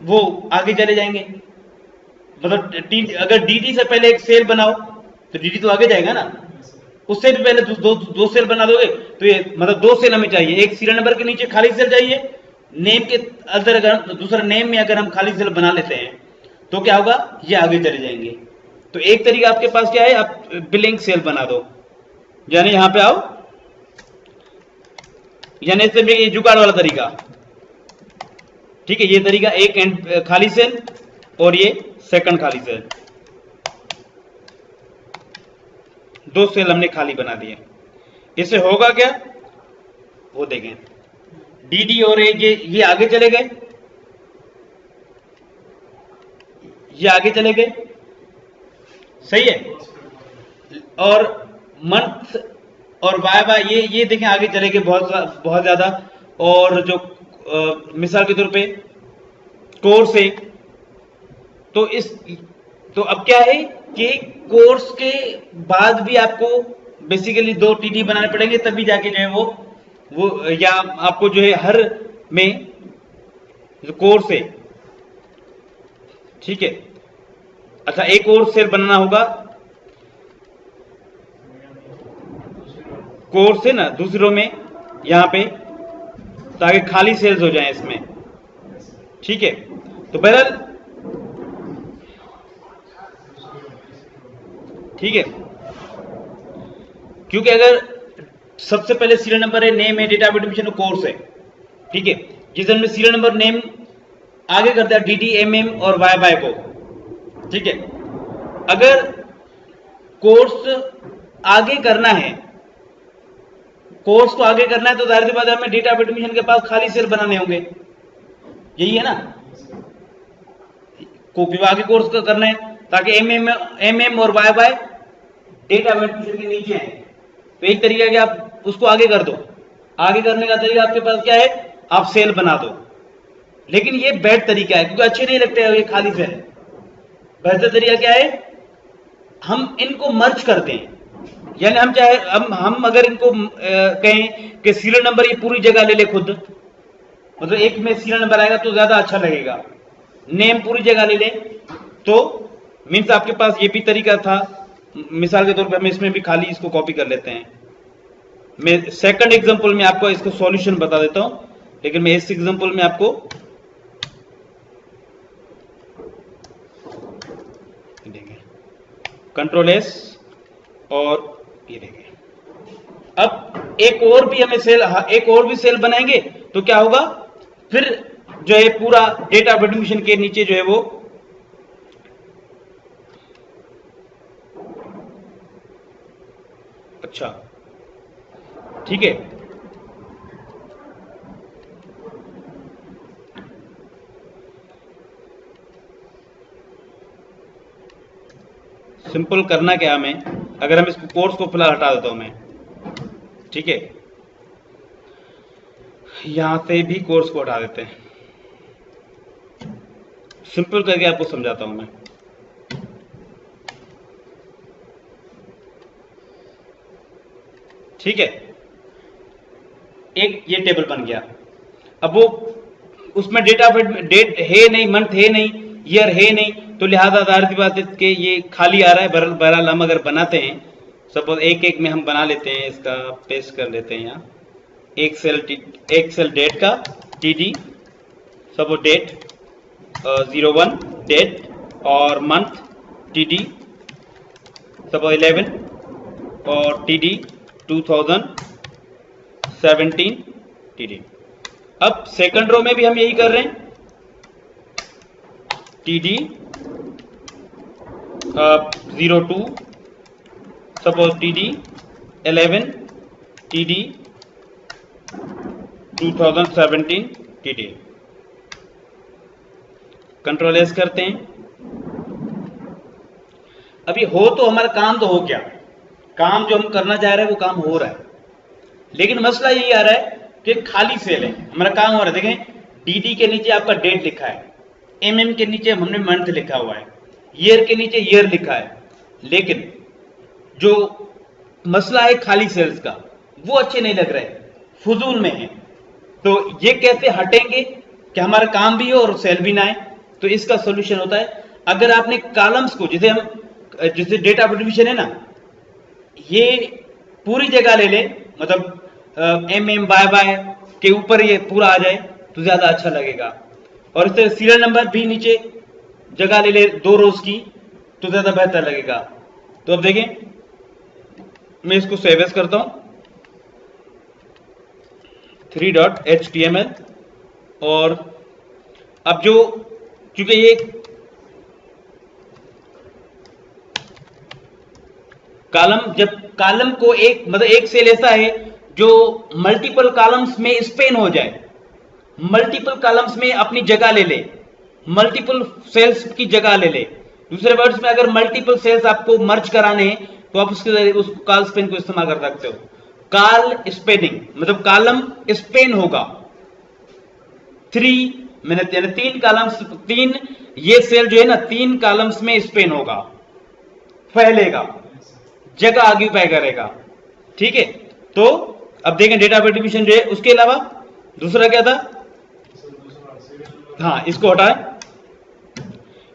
वो आगे चले जाएंगे। मतलब अगर डीडी से पहले एक सेल बनाओ तो डीडी तो आगे जाएगा ना, उससे भी पहले दो सेल बना दोगे तो ये मतलब 2 सेल हमें चाहिए। एक सीरियल नंबर के नीचे खाली सेल चाहिए, नेम के अंदर अगर दूसरा नेम में अगर हम खाली सेल बना लेते हैं तो क्या होगा? ये आगे चले जाएंगे। तो एक तरीका आपके पास क्या है, आप बिलिंग सेल बना दो, यानी यहां पे आओ, यानी इससे भी जुगाड़ वाला तरीका, ठीक है। ये तरीका एक एंड खाली सेल और ये सेकंड खाली सेल, 2 सेल हमने खाली बना दिए। इससे होगा क्या, वो देखें। डीडी और ये आगे चले गए, ये आगे चले गए, सही है। और मंथ और वाई ये देखें आगे चले गए बहुत ज्यादा। और जो मिसाल के तौर पे कोर्स है, तो अब क्या है कि कोर्स के बाद भी आपको बेसिकली 2 टीडी बनाने पड़ेंगे, तभी जाके जो है वो या आपको जो है हर में जो कोर्स है, ठीक है। अच्छा, एक और सेल बनाना होगा, कोर्स है ना दूसरी रो में यहां पे, ताकि खाली सेल्स हो जाएं इसमें, ठीक है। तो बहरहाल ठीक है, क्योंकि अगर सबसे पहले सीरियल नंबर है, नेम है, डेटा ऑफ एडमिशन, कोर्स है, ठीक है। जिस हमने सीरियल नंबर नेम आगे कर दिया डीडी एमएम और वाई को, ठीक है। अगर कोर्स आगे करना है, कोर्स को आगे करना है तो जाहिर सी बात है हमें डेटा ऑफ एडमिशन के पास खाली सेल बनाने होंगे, यही है ना। क्योंकि आगे कोर्स का करना है ताकि एमएम और वाई डेटा ऑफ एडमिशन के नीचे है। तो एक तरीका कि आप उसको आगे कर दो। आगे करने का तरीका आपके पास क्या है, आप सेल बना दो। लेकिन ये बैड तरीका है, क्योंकि अच्छे नहीं लगते ये खाली सेल। बेहतर तरीका क्या है, हम इनको मर्ज करते हैं, यानी हम चाहे हम अगर इनको कहें कि सीरियल नंबर ये पूरी जगह ले ले खुद, मतलब एक में सीरियल नंबर आएगा तो ज्यादा अच्छा लगेगा। नेम पूरी जगह ले ले तो मीन्स आपके पास ये भी तरीका था। मिसाल के तौर पर हम इसमें भी खाली इसको कॉपी कर लेते हैं। मैं सेकंड एग्जांपल में आपको इसको सॉल्यूशन बता देता हूं, लेकिन मैं इस एग्जांपल में आपको देंगे कंट्रोल एस और ये देंगे। अब एक और भी सेल बनाएंगे तो क्या होगा, फिर जो है पूरा डेटा ऑफ एडमिशन के नीचे जो है वो अच्छा, ठीक है। सिंपल करना क्या हमें, अगर हम इसको कोर्स को फिलहाल हटा देता हूं मैं, ठीक है। यहां से भी कोर्स को हटा देते हैं, सिंपल करके आपको समझाता हूं मैं। ठीक है, एक ये टेबल बन गया। अब वो उसमें डेट है नहीं, मंथ है नहीं, ईयर है नहीं, तो लिहाजा जाहिर सी बात है कि ये खाली आ रहा है। बहरहाल हम अगर बनाते हैं, सपोज एक में हम बना लेते हैं, इसका पेस्ट कर लेते हैं यहाँ। एक सेल डेट का टीडी, सपोज डेट 01 डेट, और मंथ टीडी सपोज 11, और TD 2017 TD। अब सेकंड रो में भी हम यही कर रहे हैं, TD 02, suppose TD 11 TD 2017 TD। Control S करते हैं। अभी हो तो हमारा काम तो हो गया, काम जो हम करना चाह रहे हैं वो काम हो रहा है, लेकिन मसला यही आ रहा है कि खाली सेल है, हमारा काम हो रहा है। देखें DD के नीचे आपका डेट लिखा है, MM के नीचे हमने मंथ लिखा हुआ है, ईयर के नीचे ईयर लिखा है, लेकिन जो मसला है खाली सेल्स का वो अच्छे नहीं लग रहे, फजूल में है। तो ये कैसे हटेंगे कि हमारा काम भी हो और सेल भी ना आए? तो इसका सोल्यूशन होता है, अगर आपने कॉलम्स को जैसे डेट ऑफ डिवीजन है ना, ये पूरी जगह ले ले, मतलब MM बाय के ऊपर ये पूरा आ जाए तो ज्यादा अच्छा लगेगा। और इस तरह सीरियल नंबर भी नीचे जगह ले ले 2 रोज की तो ज्यादा बेहतर लगेगा। तो अब देखें, मैं इसको सेव एज करता हूं 3.html। और अब जो चूंकि ये कॉलम, जब कॉलम को एक सेल ऐसा है जो मल्टीपल कॉलम्स में स्पेन हो जाए, मल्टीपल कॉलम्स में अपनी जगह ले ले, मल्टीपल सेल्स की जगह ले ले। दूसरे वर्ड्स में अगर मल्टीपल सेल्स आपको मर्ज कराने हैं तो आप उसके जरिए उस कॉल स्पेन को इस्तेमाल कर सकते हो। कॉल स्पेनिंग मतलब कॉलम स्पेन होगा 3 मिनट, यानी 3 कॉलम्स, 3 ये सेल जो है ना 3 कॉलम्स में स्पेन होगा, फैलेगा, जगह ऑक्यूपाई करेगा। ठीक है, तो अब देखें डेटा ऑफ डिवीजन जो है, उसके अलावा दूसरा क्या था? हाँ, इसको हटाएं,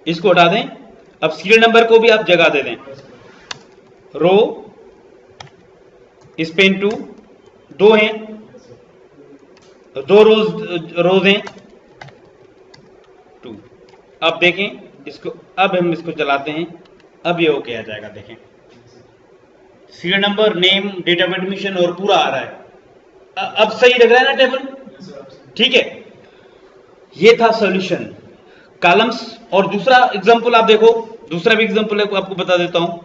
इसको हटा दें। अब सीरियल नंबर को भी आप जगह दे दें, रो स्पेन 2, 2 हैं, 2 रोज हैं 2। अब देखें इसको, अब हम इसको चलाते हैं, अब ये ओके आ जाएगा। देखें serial number, name, date of admission और पूरा आ रहा है। अब सही लग रहा है ना टेबल? ठीक है, ये था सॉल्यूशन कॉलम्स। और दूसरा एग्जांपल आप देखो, दूसरा भी एग्जांपल आपको बता देता हूं।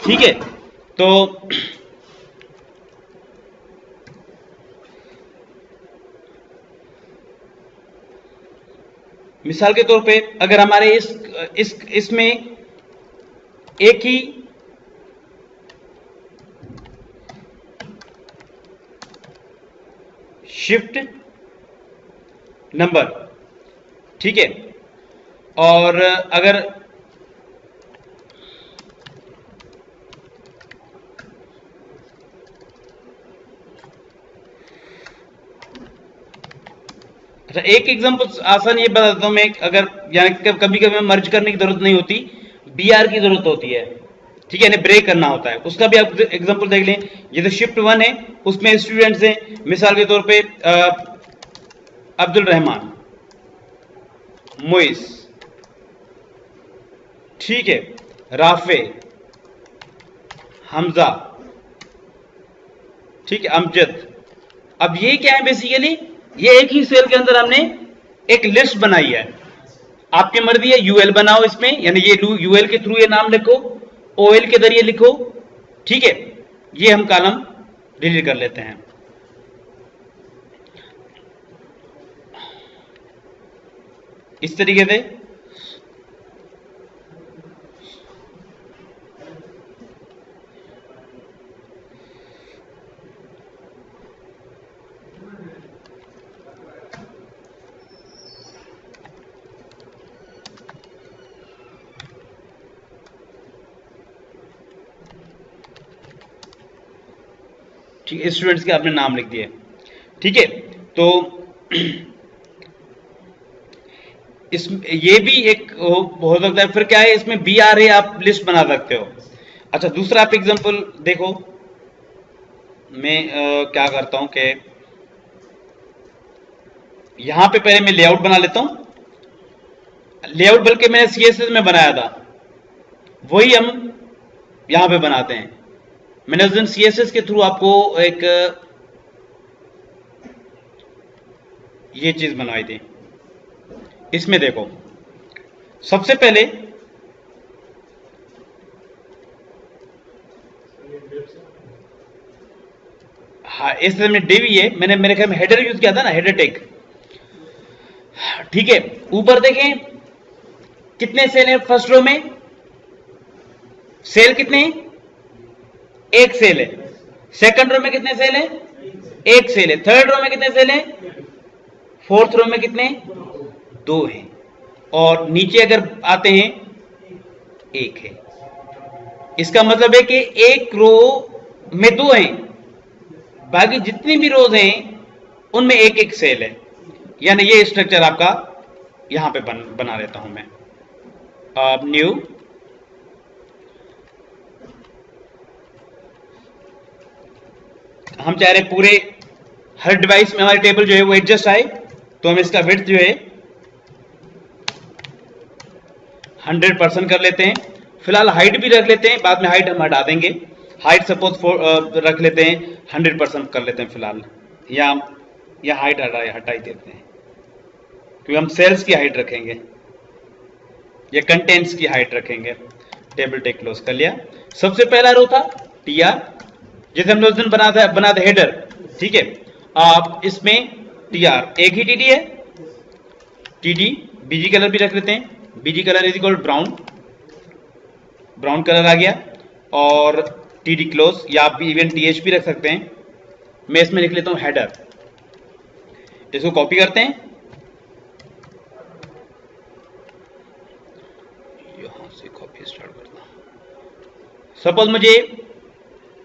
ठीक है, तो मिसाल के तौर पे अगर हमारे इसमें एक ही शिफ्ट नंबर, ठीक है, और अगर अच्छा, एक एग्जांपल आसान ये बता देता हूं मैं, अगर यानी कभी कभी मर्ज करने की जरूरत नहीं होती, BR की जरूरत होती है, ठीक है, यानी ब्रेक करना होता है, उसका भी आप एग्जांपल देख लें। जैसे शिफ्ट 1 है, उसमें स्टूडेंट्स हैं, मिसाल के तौर पे अब्दुल रहमान, मोइस, ठीक है, राफे, हमजा, ठीक है, अमजद। अब ये क्या है? बेसिकली ये एक ही सेल के अंदर हमने एक लिस्ट बनाई है। आपकी मर्जी है UL बनाओ इसमें, यानी ये UL के थ्रू ये नाम लिखो, OL के जरिए लिखो, ठीक है। ये हम कॉलम डिलीट कर लेते हैं। इस तरीके से ठीक है, स्टूडेंट्स के आपने नाम लिख दिए, ठीक है। तो इस ये भी एक हो सकता है। फिर क्या है, इसमें बी आ रही है, आप लिस्ट बना सकते हो। अच्छा, दूसरा आप एग्जांपल देखो। मैं क्या करता हूं कि यहां पे पहले मैं लेआउट बना लेता हूं। लेआउट बल्कि मैंने सीएसएस में बनाया था, वही हम यहां पे बनाते हैं। मैंने उस दिन सीएसएस के थ्रू आपको एक ये चीज बनवाई थी। इसमें देखो, सबसे पहले हाँ, इस तरह में डिव है, मैंने मेरे ख्याल में हेडर यूज किया था ना, हेडर टैग। ठीक है, ऊपर देखें कितने सेल हैं फर्स्ट रो में, सेल कितने हैं, एक सेल है। सेकंड रो में कितने सेल हैं, एक सेल है। थर्ड रो में कितने सेल हैं, फोर्थ रो में कितने, दो हैं। और नीचे अगर आते हैं एक है। इसका मतलब है कि एक रो में दो हैं, बाकी जितनी भी रोज हैं उनमें एक एक सेल है। यानी ये स्ट्रक्चर आपका यहां पे बना लेता हूं मैं। अब न्यू, हम चाह रहे पूरे हर डिवाइस में हमारे टेबल जो है वो एडजस्ट आए, तो हम इसका विड्थ जो है 100% कर लेते हैं। फिलहाल हाइट भी रख लेते हैं, बाद में हाइट हम हटा देंगे। हाइट सपोज रख लेते हैं 100% कर लेते हैं फिलहाल, या हाइट हटा ही देते हैं, क्योंकि हम सेल्स की हाइट रखेंगे या कंटेंट्स की हाइट रखेंगे। टेबल टेक क्लोज कर लिया। सबसे पहला रो था टीआर, जैसे हमने उस दिन बना था हेडर। ठीक है, आप इसमें टीआर एक ही टीडी है, टीडी बीजी कलर भी रख लेते हैं। BG colour is equal brown, brown colour आ गया। और टीडी क्लोज, या आप इवन टीएच भी रख सकते हैं। मैं इसमें लिख लेता हूं हेडर। इसको कॉपी करते हैं, यहां से कॉपी स्टार्ट करता हूं। सपोज मुझे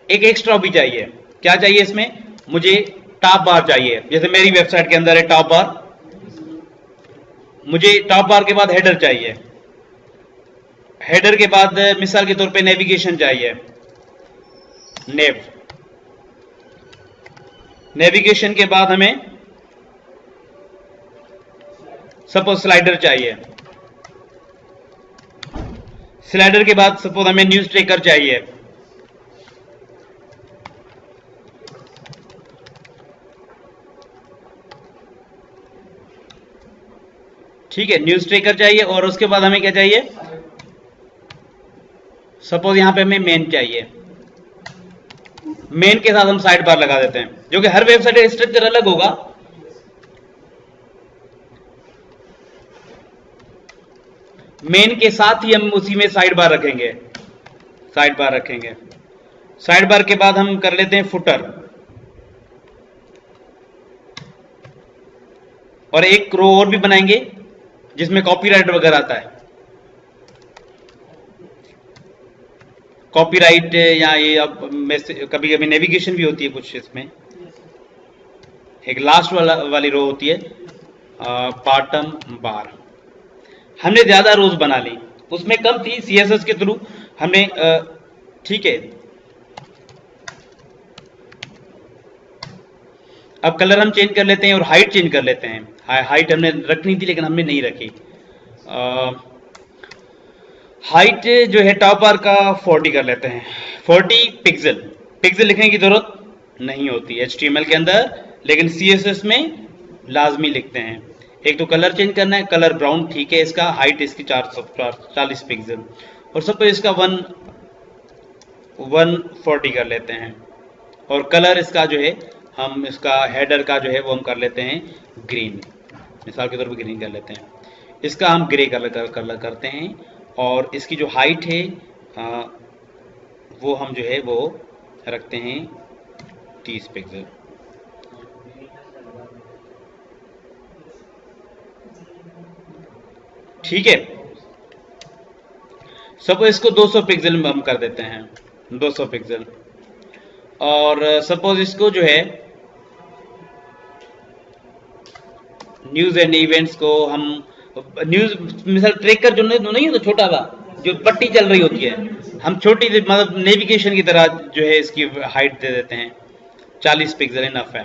एक एक्स्ट्रा भी चाहिए। क्या चाहिए इसमें, मुझे टॉप बार चाहिए। जैसे मेरी वेबसाइट के अंदर है टॉप बार, मुझे टॉप बार के बाद हेडर चाहिए। हेडर के बाद मिसाल के तौर पे नेविगेशन चाहिए, नेविगेशन के बाद हमें सपोज स्लाइडर चाहिए। स्लाइडर के बाद सपोज हमें न्यूज ट्रैकर चाहिए। ठीक है, न्यूज ट्रैकर चाहिए। और उसके बाद हमें क्या चाहिए, सपोज यहां पे हमें मेन चाहिए। मेन के साथ हम साइड बार लगा देते हैं, जो कि हर वेबसाइट का स्ट्रक्चर अलग होगा। मेन के साथ ही हम उसी में साइड बार रखेंगे, साइड बार रखेंगे। साइड बार के बाद हम कर लेते हैं फुटर, और एक रो और भी बनाएंगे जिसमें कॉपीराइट वगैरह आता है। कॉपीराइट या ये अब कभी कभी नेविगेशन भी होती है कुछ इसमें। एक लास्ट वाली रो होती है बॉटम बार। हमने ज्यादा रोज बना ली, उसमें कम थी सीएसएस के थ्रू हमने। ठीक है, अब कलर हम चेंज कर लेते हैं और हाइट चेंज कर लेते हैं। हाइट हमने रखनी थी लेकिन हमने नहीं रखी। हाइट जो है टॉप बार का 40 कर लेते हैं। 40 पिक्सल, पिक्सल लिखने की जरूरत नहीं होती HTML के अंदर, लेकिन CSS में लाजमी लिखते हैं। एक तो कलर चेंज करना है, कलर ब्राउन ठीक है। इसका हाइट इसकी 440 पिक्सल, और सब इसका 140 कर लेते हैं। और कलर इसका जो है, हम इसका हेडर का जो है वो हम कर लेते हैं ग्रीन, मिसाल के तौर पर ग्रीन कर लेते हैं। इसका हम ग्रे कलर करते हैं। और इसकी जो हाइट है वो हम जो है वो रखते हैं 30 पिक्सल। ठीक है, सपोज इसको 200 पिक्सल में हम कर देते हैं, 200 पिक्सल। और सपोज इसको जो है न्यूज एंड इवेंट्स को हम न्यूज मिसाल ट्रैकर जो नहीं होता छोटा वा जो पट्टी चल रही होती है, हम छोटी मतलब नेविगेशन की तरह जो है इसकी हाइट दे देते हैं 40 पिक्सल इनफ है।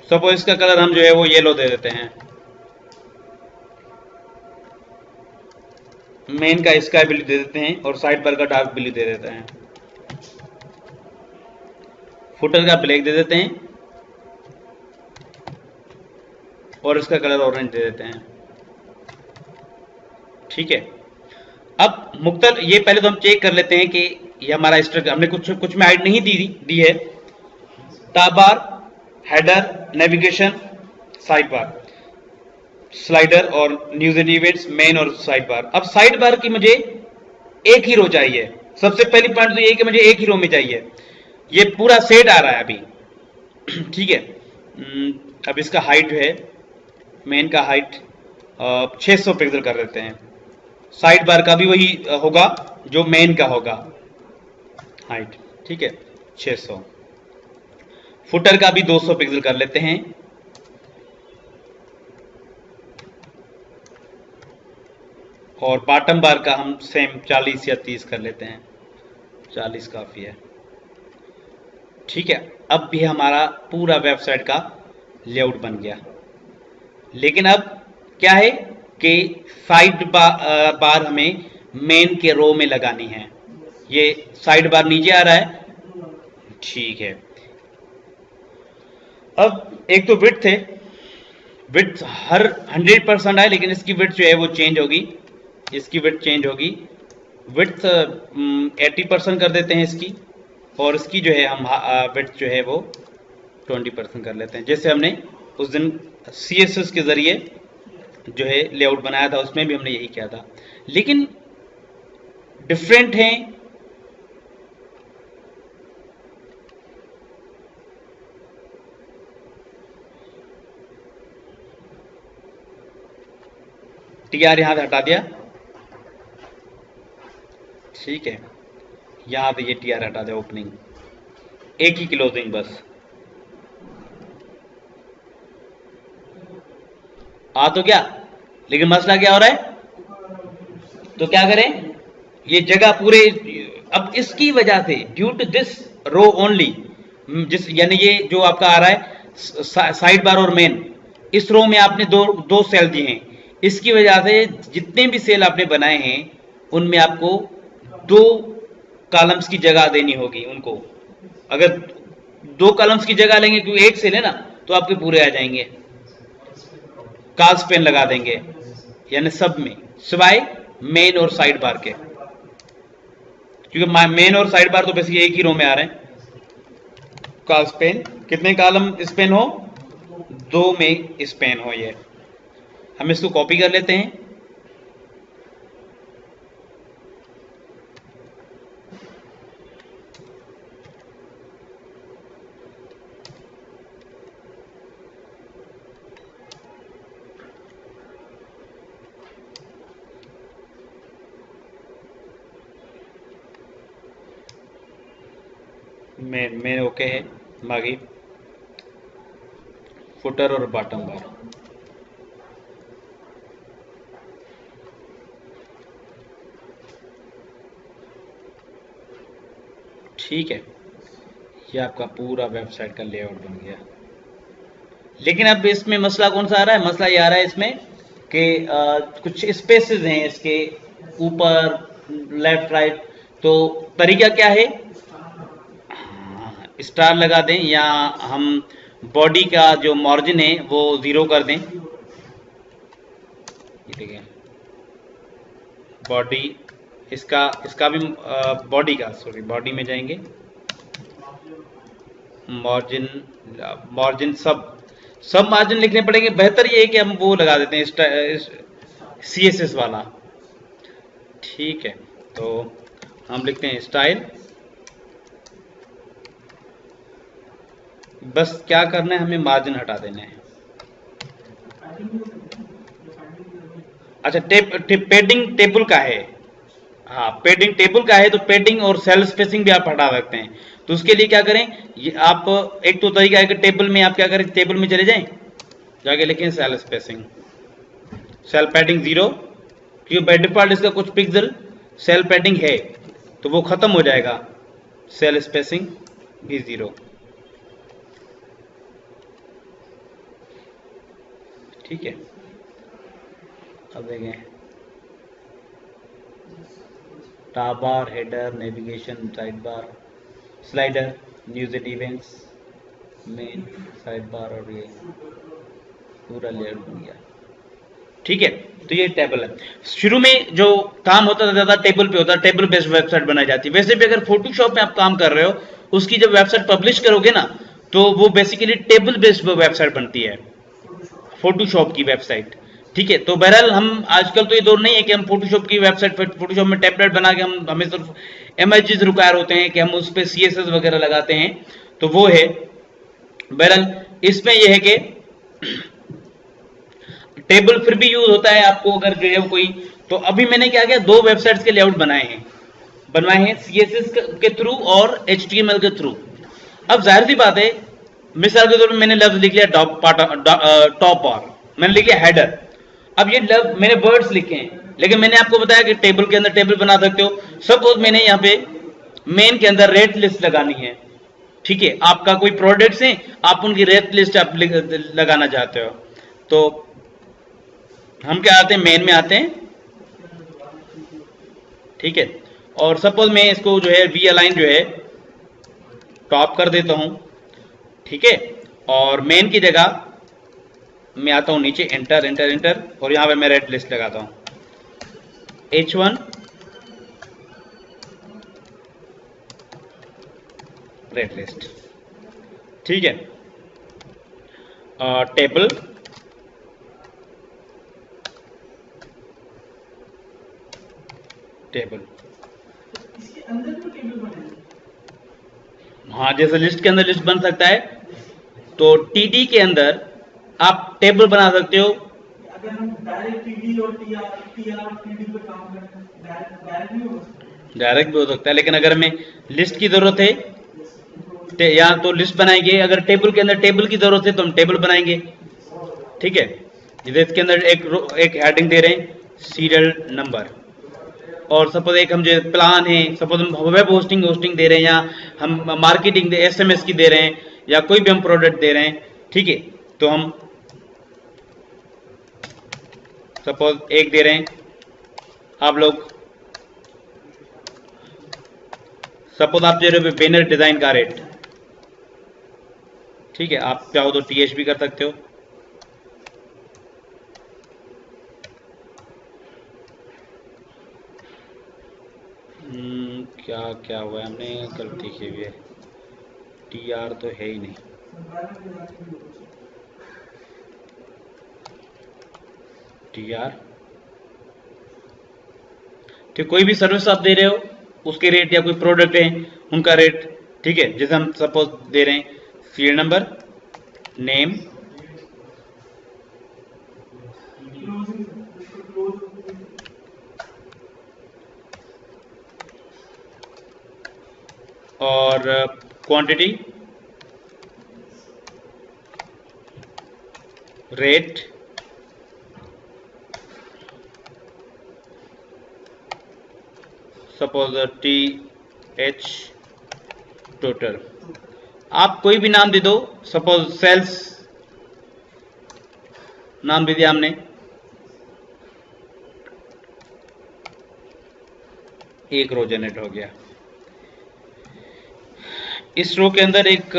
सपोज इसका कलर हम जो है वो येलो दे देते हैं, मेन का स्काई ब्लू दे देते हैं और साइड बार का डार्क ब्लू दे देते हैं, फुटर का ब्लैक दे देते हैं और इसका कलर ऑरेंज दे देते हैं। ठीक है, अब मुख्तल ये पहले तो हम चेक कर लेते हैं कि ये हमारा स्ट्रक्चर हमने कुछ में हाइट नहीं दी है। टॉप बार, header, navigation, side bar, slider और न्यूज एंड इवेंट्स, मेन और साइड बार। अब साइड बार की मुझे एक ही रो चाहिए। सबसे पहली पॉइंट तो ये कि मुझे एक ही रो में चाहिए। ये पूरा सेट आ रहा है अभी। ठीक है, अब इसका हाइट जो है, मेन का हाइट 600 पिक्सल कर देते हैं। साइड बार का भी वही होगा जो मेन का होगा हाइट। ठीक है, 600। फुटर का भी 200 पिक्सल कर लेते हैं। और बॉटम बार का हम सेम 40 या 30 कर लेते हैं, 40 काफी है। ठीक है, अब भी हमारा पूरा वेबसाइट का लेआउट बन गया। लेकिन अब क्या है कि साइड बार हमें मेन के रो में लगानी है। ये साइड बार नीचे आ रहा है। ठीक है, अब एक तो विड्थ है, विड्थ हर 100% है, लेकिन इसकी विड्थ जो है वो चेंज होगी। इसकी विड्थ चेंज होगी। विड्थ 80% कर देते हैं इसकी, और इसकी जो है हम विड्थ जो है वो 20% कर लेते हैं। जैसे हमने उस दिन CSS के जरिए जो है लेआउट बनाया था, उसमें भी हमने यही किया था। लेकिन डिफरेंट है। TR यहां से हटा दिया। ठीक है, यहां पे ये TR हटा दे, ओपनिंग एक ही क्लोजिंग बस। आ तो क्या, लेकिन मसला क्या हो रहा है? तो क्या करें, ये जगह पूरे अब इसकी वजह से due to this row only, जिस यानी ये जो आपका आ रहा है साइड बार और मेन, इस रो में आपने दो सेल दिए हैं। इसकी वजह से जितने भी सेल आपने बनाए हैं उनमें आपको 2 कॉलम्स की जगह देनी होगी उनको। अगर 2 कॉलम्स की जगह लेंगे, क्योंकि एक सेल है ना, तो आपके पूरे आ जाएंगे। काल्स पेन लगा देंगे, यानी सब में सिवाय मेन और साइड बार के, क्योंकि मेन और साइड बार तो बेसिकली एक ही रो में आ रहे हैं। काल्स पेन कितने कॉलम स्पेन हो? 2 में स्पेन हो। ये हम इसको कॉपी कर लेते हैं। मेन ओके है। बाकी फुटर और बॉटम बार, ठीक है, ये आपका पूरा वेबसाइट का लेआउट बन गया। लेकिन अब इसमें मसला कौन सा आ रहा है? मसला ये आ रहा है इसमें कि कुछ स्पेसेस हैं इसके ऊपर, लेफ्ट राइट। तो तरीका क्या है, स्टार लगा दें, या हम बॉडी का जो मार्जिन है वो 0 कर दें। ठीक है, बॉडी इसका भी बॉडी का, सॉरी, बॉडी में जाएंगे, मार्जिन सब मार्जिन लिखने पड़ेंगे। बेहतर ये है कि हम वो लगा देते हैं CSS वाला। ठीक है, तो हम लिखते हैं स्टाइल। बस क्या करना है, हमें मार्जिन हटा देना है। अच्छा, पेडिंग टेबल का है। हाँ, पेडिंग टेबल का है, तो पेडिंग और सेल स्पेसिंग भी आप हटा सकते हैं। तो उसके लिए क्या करें, ये आप एक तो तरीका है कि टेबल में आप क्या करें, टेबल में चले जाएं, जाके लिखें सेल स्पेसिंग, सेल पैडिंग 0, क्योंकि बाय डिफॉल्ट इसका कुछ पिक्सल सेल पैडिंग है तो वो खत्म हो जाएगा, सेल स्पेसिंग भी 0। ठीक है, अब देखें top bar, header, navigation, side bar, slider, news and events, main, side bar, और ये पूरा लेआउट बन गया। ठीक है, तो ये टेबल है। शुरू में जो काम होता था ज्यादा टेबल पे होता है, टेबल बेस्ड वेबसाइट बनाई जाती है। वैसे भी अगर फोटोशॉप में आप काम कर रहे हो, उसकी जब वेबसाइट पब्लिश करोगे ना, तो वो बेसिकली टेबल बेस्ड वेबसाइट बनती है, फोटोशॉप की वेबसाइट। ठीक है, तो बहरहाल हम आजकल तो ये दौर नहीं है कि हम फोटोशॉप की वेबसाइट, फोटोशॉप में टेम्पलेट बना के हम, हमें सिर्फ इमेजेस रिक्वायर होते हैं कि हम उस पर CSS वगैरह लगाते हैं, तो वो है। बहरहाल इसमें यह है कि टेबल फिर भी यूज होता है आपको अगर जो है कोई, तो अभी मैंने क्या किया, 2 वेबसाइट्स के लेआउट बनवाए हैं CSS के थ्रू और HTML के थ्रू। अब जाहिर सी बात है, मिसाल के तौर पर मैंने लफ्ज लिख लिया टॉप बार, मैंने लिख लिया हेडर। अब ये लफ्ज मैंने वर्ड्स लिखे हैं, लेकिन मैंने आपको बताया कि टेबल के अंदर टेबल बना सकते हो। सपोज मैंने यहाँ पे मेन के अंदर रेट लिस्ट लगानी है। ठीक है, आपका कोई प्रोडक्ट्स हैं, आप उनकी रेट लिस्ट आप लगाना चाहते हो, तो हम क्या आते हैं, मेन में आते हैं। ठीक है, और सपोज मैं इसको जो है वी अलाइन जो है टॉप कर देता हूं। ठीक है, और मेन की जगह मैं आता हूं नीचे, एंटर एंटर एंटर, और यहां पे मैं रेड लिस्ट लगाता हूं H1 रेड लिस्ट। ठीक है, टेबल, टेबल, इसके अंदर तो टेबल बनेगा। हाँ, जैसे लिस्ट के अंदर लिस्ट बन सकता है, तो TD के अंदर आप टेबल बना सकते हो। अगर हम डायरेक्ट TD और TR TD पे काम करें, डायरेक्ट भी हो सकता है। डायरेक्ट भी हो सकता है, लेकिन अगर हमें लिस्ट की जरूरत है या तो लिस्ट बनाएंगे, अगर टेबल के अंदर टेबल की जरूरत है तो हम टेबल बनाएंगे। ठीक है, जैसे इसके अंदर एक हेडिंग दे रहे हैं सीरियल नंबर, और सपोज एक हम जो प्लान है, सपोज हम वेब होस्टिंग दे रहे हैं, या हम मार्केटिंग SMS की दे रहे हैं, या कोई भी हम प्रोडक्ट दे रहे हैं। ठीक है, तो हम सपोज एक दे रहे हैं, आप लोग सपोज आप दे रहे हो बैनर डिजाइन का रेट। ठीक है, आप चाहो तो TH भी कर सकते हो। क्या क्या हुआ है, हमने गलती की हुई है, TR तो है ही नहीं। TR, ठीक, कोई भी सर्विस आप दे रहे हो उसके रेट, या कोई प्रोडक्ट है उनका रेट। ठीक है, जैसे हम सपोज दे रहे हैं सीरियल नंबर, नेम, और quantity, rate, suppose TH total. आप कोई भी नाम दे दो, सपोज सेल्स नाम दे दिया हमने, एक रो जनरेट हो गया। इस रो के अंदर एक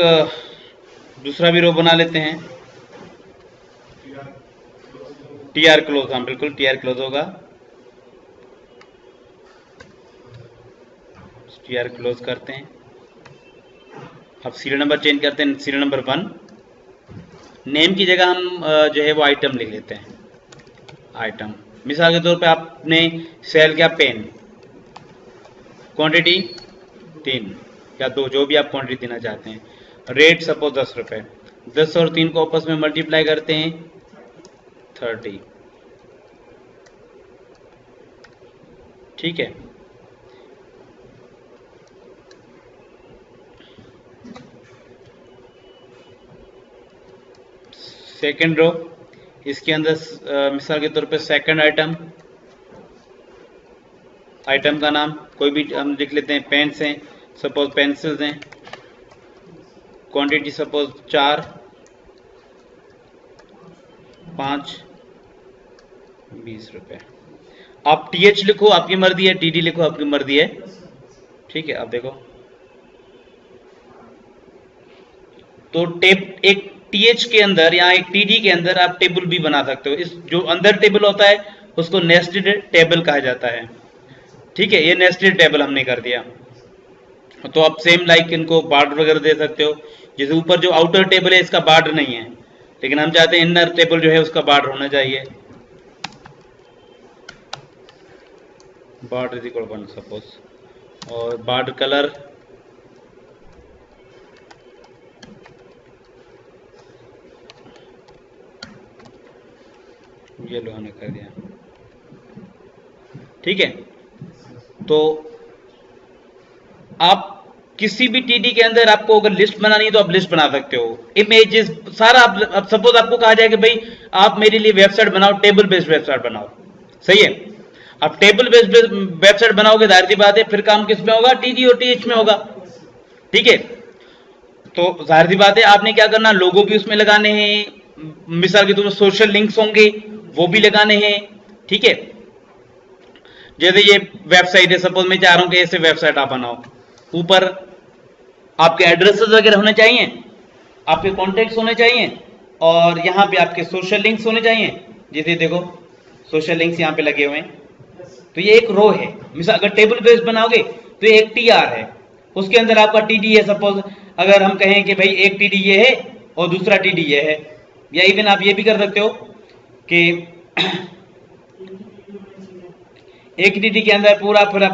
दूसरा भी रो बना लेते हैं, TR क्लोज। हाँ बिल्कुल, TR क्लोज होगा, TR क्लोज करते हैं। अब सीरियल नंबर चेंज करते हैं, सीरियल नंबर 1। नेम की जगह हम जो है वो आइटम लिख लेते हैं, आइटम। मिसाल के तौर पे आपने सेल क्या, पेन, क्वांटिटी 3 या 2, जो भी आप क्वांटिटी देना चाहते हैं। रेट सपोज 10 रुपए, 10 और 3 को आपस में मल्टीप्लाई करते हैं 30। ठीक है, सेकेंड रो इसके अंदर मिसाल के तौर पे सेकंड आइटम, आइटम का नाम कोई भी हम लिख लेते हैं। पेन्स हैं, सपोज पेंसिल्स हैं, क्वांटिटी सपोज 4, 5, 20 रुपए। आप टीएच लिखो आपकी मर्जी है, टीडी लिखो आपकी मर्जी है। ठीक है, आप देखो तो एक टीएच के अंदर या एक टीडी के अंदर आप टेबल भी बना सकते हो। इस जो अंदर टेबल होता है उसको नेस्टेड टेबल कहा जाता है। ठीक है, ये नेस्टेड टेबल हमने कर दिया। तो आप सेम लाइक इनको बॉर्डर वगैरह दे सकते हो। जैसे ऊपर जो आउटर टेबल है इसका बॉर्डर नहीं है, लेकिन हम चाहते हैं इनर टेबल जो है उसका बॉर्डर होना चाहिए। बॉर्डर इज इक्वल 1 सपोज, और बॉर्डर कलर येलो हमने कर दिया। ठीक है, तो आप किसी भी टीडी के अंदर आपको अगर लिस्ट बनानी है तो आप लिस्ट बना सकते हो। इमेजेस सारा आप सपोज आपको कहा जाए कि भाई आप मेरे लिए वेबसाइट बनाओ, टेबल बेस्ड वेबसाइट बनाओ, सही है। आप टेबल बेस्ड वेबसाइट बनाओगे, जाहिर सी बात है फिर काम किस में होगा, टीडी और टीएच में होगा। ठीक है, तो जाहिर सी बात है आपने क्या करना, लोगो भी उसमें लगाने हैं, मिसाल के तौर पर सोशल लिंक्स होंगे वो भी लगाने हैं। ठीक है, जैसे ये वेबसाइट है, सपोज मैं चाह रहा हूं कि ऐसे वेबसाइट आप बनाओ, ऊपर आपके एड्रेसेस वगैरह होने चाहिए, आपके कॉन्टेक्ट्स होने चाहिए, और यहां पे आपके सोशल लिंक्स होने चाहिए। जैसे देखो सोशल लिंक्स यहां पे लगे हुए हैं, तो ये एक रो है। मिसाल अगर टेबल बेस्ड बनाओगे तो ये एक टीआर है, उसके अंदर आपका टीडी है। सपोज अगर हम कहें कि भाई एक टीडी ये है और दूसरा टीडी ये है, या इवन आप ये भी कर सकते हो कि एक टीडी के अंदर पूरा पूरा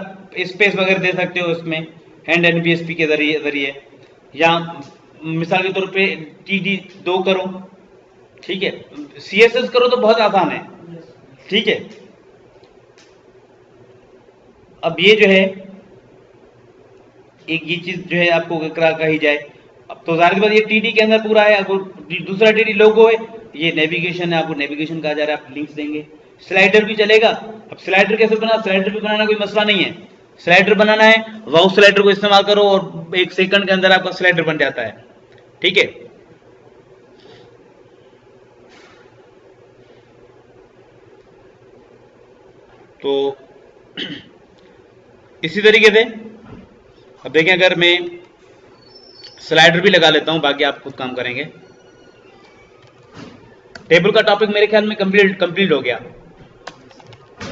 स्पेस वगैरह दे सकते हो उसमें हैंड एनबीएसपी के जरिए, या मिसाल के तौर पे टीडी 2 करो। ठीक है, सीएसएस करो तो बहुत आसान है। ठीक है, अब ये जो है एक ये चीज जो है आपको कही जाए, अब तो जाहिर बात ये टीडी के अंदर पूरा है। दूसरा टीडी लोगो है, ये नेविगेशन है, आपको नेविगेशन कहा जा रहा है, आप लिंक्स देंगे। स्लाइडर भी चलेगा। अब स्लाइडर कैसे बना, स्लाइडर भी बनाना कोई मसला नहीं है। स्लाइडर बनाना है, वाउ स्लाइडर को इस्तेमाल करो और 1 सेकंड के अंदर आपका स्लाइडर बन जाता है। ठीक है, तो इसी तरीके से अब देखें, अगर मैं स्लाइडर भी लगा लेता हूं, बाकी आप खुद काम करेंगे। टेबल का टॉपिक मेरे ख्याल में कंप्लीट हो गया।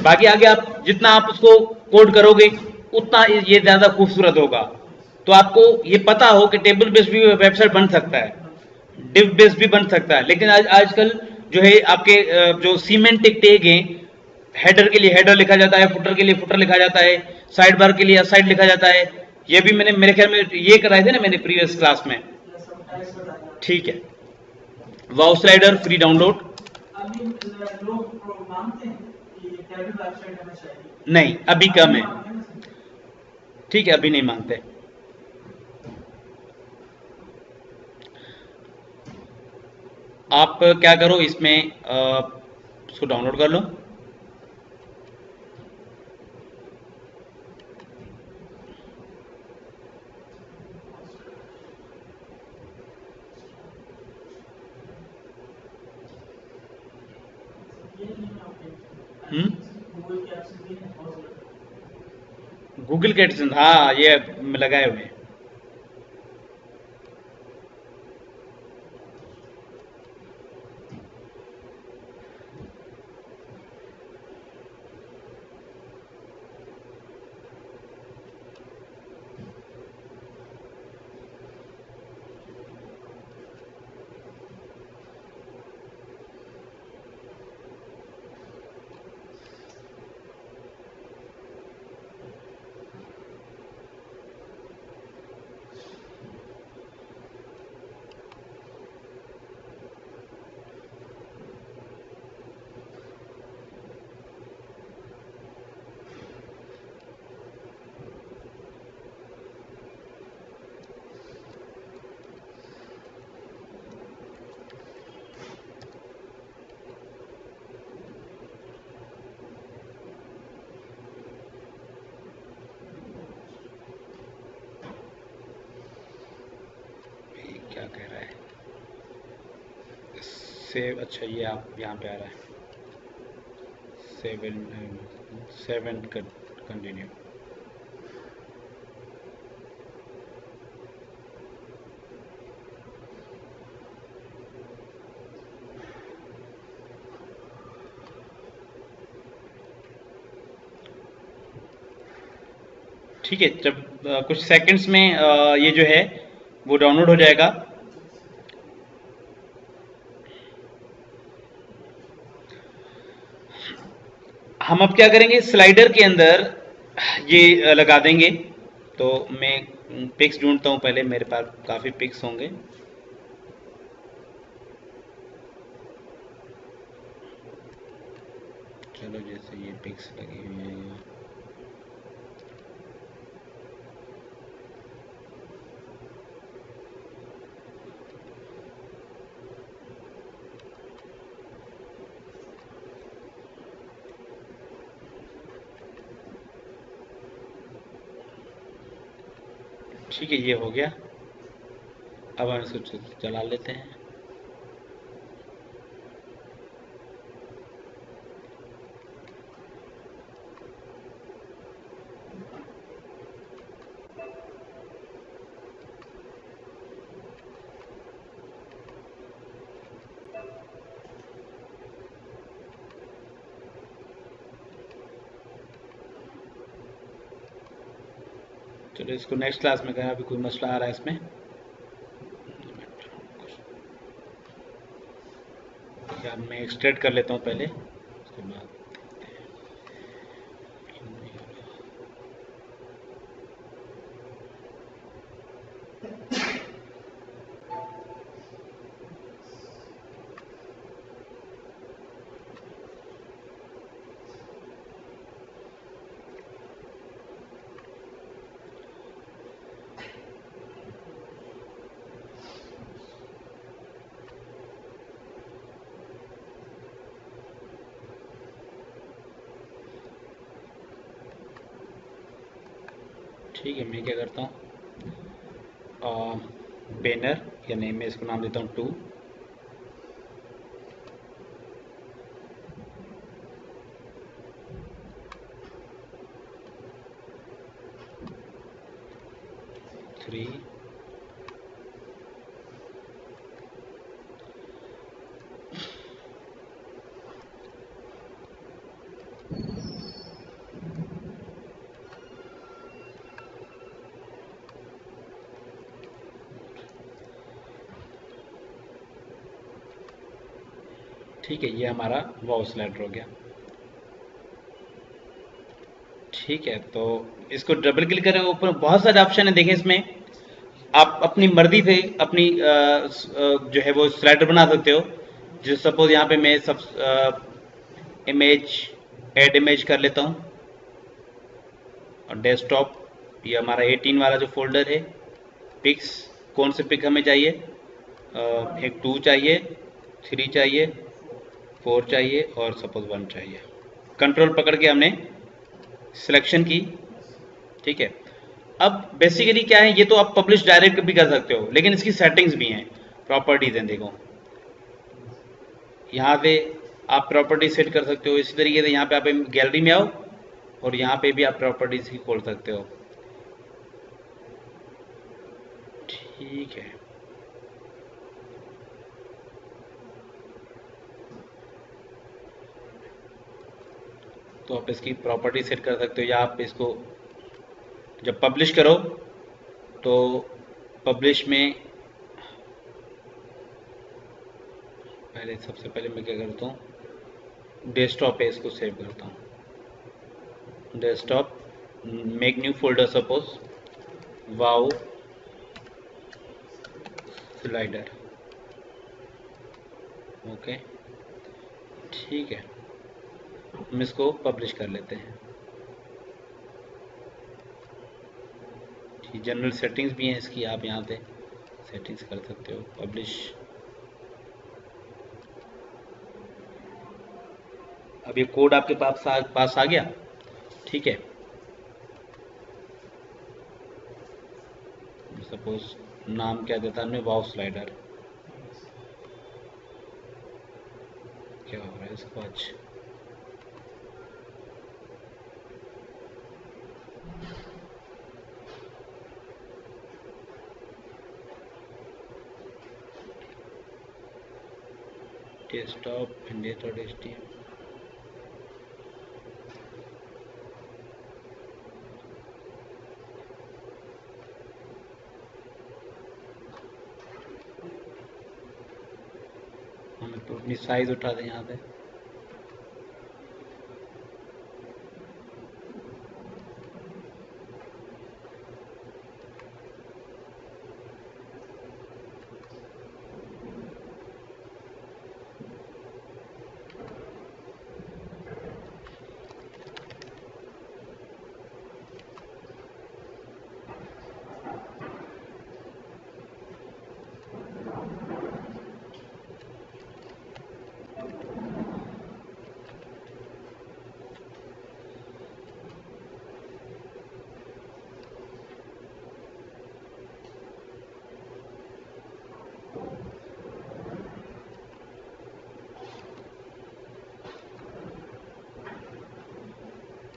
बाकी आगे आप जितना आप उसको कोड करोगे उतना ये ज्यादा खूबसूरत होगा। तो आपको ये पता हो कि टेबल बेस्ड भी वेबसाइट बन सकता है, डिव बेस्ड भी बन सकता है, लेकिन आजकल जो है आपके जो सीमेंटिक टैग हैं, हेडर के लिए हेडर लिखा जाता है, फुटर के लिए फुटर लिखा जाता है, साइड बार के लिए साइड लिखा जाता है। ये भी मैंने मेरे ख्याल में ये कराए थे ना मैंने प्रीवियस क्लास में। ठीक है, वाउ स्लाइडर फ्री डाउनलोड। अभी लोग मानते हैं कि टेबल वेबसाइट हमें चाहिए, नहीं अभी कम है। ठीक है, अभी नहीं मानते। आप क्या करो, इसमें इसको डाउनलोड कर लो। गूगल के एडसेंस, हाँ ये लगाए हुए हैं। सेव, अच्छा ये आप यहाँ पे आ रहा है, सेवन कंटिन्यू। ठीक है, जब कुछ सेकंड्स में ये जो है वो डाउनलोड हो जाएगा। हम अब क्या करेंगे, स्लाइडर के अंदर ये लगा देंगे। तो मैं पिक्स ढूंढता हूं, पहले मेरे पास काफी पिक्स होंगे। चलो जैसे ये पिक्स लगी हुई है यहाँ। ठीक है, ये हो गया। अब हम इसको चला लेते हैं। चलो इसको नेक्स्ट क्लास में करें, अभी कोई मसला आ रहा है इसमें। क्या मैं एक्सट्रैक्ट कर लेता हूँ पहले, उसके बाद ठीक है, मैं क्या करता हूँ, बैनर या नेम में इसको नाम देता हूँ 2। थ्री, ठीक है, ये हमारा वाउ स्लाइडर हो गया। ठीक है, तो इसको डबल क्लिक करें, ऊपर बहुत सारे ऑप्शन है, देखें इसमें आप अपनी मर्जी से अपनी जो है वो स्लाइडर बना सकते हो। जो सपोज यहाँ पे मैं सब इमेज, ऐड इमेज कर लेता हूँ, और डेस्कटॉप, ये हमारा 18 वाला जो फोल्डर है, पिक्स, कौन से पिक हमें चाहिए, एक 2 चाहिए, 3 चाहिए, 4 चाहिए, और सपोज 1 चाहिए। कंट्रोल पकड़ के हमने सिलेक्शन की। ठीक है, अब बेसिकली क्या है, ये तो आप पब्लिश डायरेक्ट भी कर सकते हो, लेकिन इसकी सेटिंग्स भी हैं, प्रॉपर्टीज हैं। देखो यहाँ पे आप प्रॉपर्टी सेट कर सकते हो। इसी तरीके से यहाँ पे आप गैलरी में आओ, और यहाँ पे भी आप प्रॉपर्टीज ही खोल सकते हो। ठीक है, तो आप इसकी प्रॉपर्टी सेट कर सकते हो, या आप इसको जब पब्लिश करो तो पब्लिश में पहले, सबसे पहले मैं क्या करता हूँ, डेस्कटॉप पे इसको सेव करता हूँ। Desktop, make new folder, suppose wow slider. Okay, ठीक है, हम इसको पब्लिश कर लेते हैं। जनरल सेटिंग्स भी हैं इसकी, आप यहाँ पे सेटिंग्स कर सकते हो। पब्लिश, अब ये कोड आपके पास आ गया। ठीक है, सपोज नाम क्या देता है, वाउ स्लाइडर। क्या हो रहा है इसको आज? Desktop index.html। हमें तो अपनी साइज उठा दें यहाँ पे।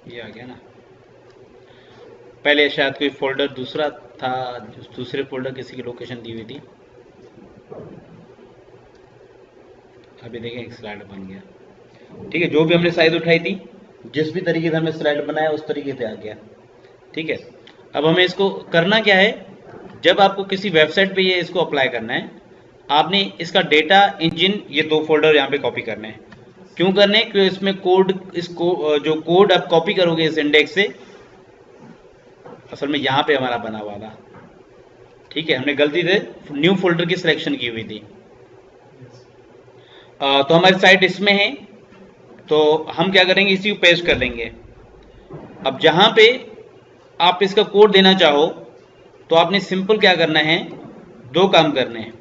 ये आ गया ना। पहले शायद कोई फोल्डर दूसरा था, दूसरे फोल्डर किसी की लोकेशन दी हुई थी। अभी देखें एक स्लाइड बन गया। ठीक है, जो भी हमने साइज उठाई थी, जिस भी तरीके से हमने स्लाइड बनाया उस तरीके से आ गया। ठीक है, अब हमें इसको करना क्या है, जब आपको किसी वेबसाइट पे ये इसको अप्लाई करना है, आपने इसका डेटा इंजन ये 2 फोल्डर यहाँ पे कॉपी करने हैं। क्यों करने? क्योंकि इसमें कोड, इसको जो कोड आप कॉपी करोगे इस इंडेक्स से, असल में यहाँ पे हमारा बना हुआ था। ठीक है, हमने गलती से न्यू फोल्डर की सिलेक्शन की हुई थी। तो हमारी साइट इसमें है, तो हम क्या करेंगे, इसी को पेस्ट कर देंगे। अब जहां पे आप इसका कोड देना चाहो तो आपने सिंपल क्या करना है, 2 काम करने हैं।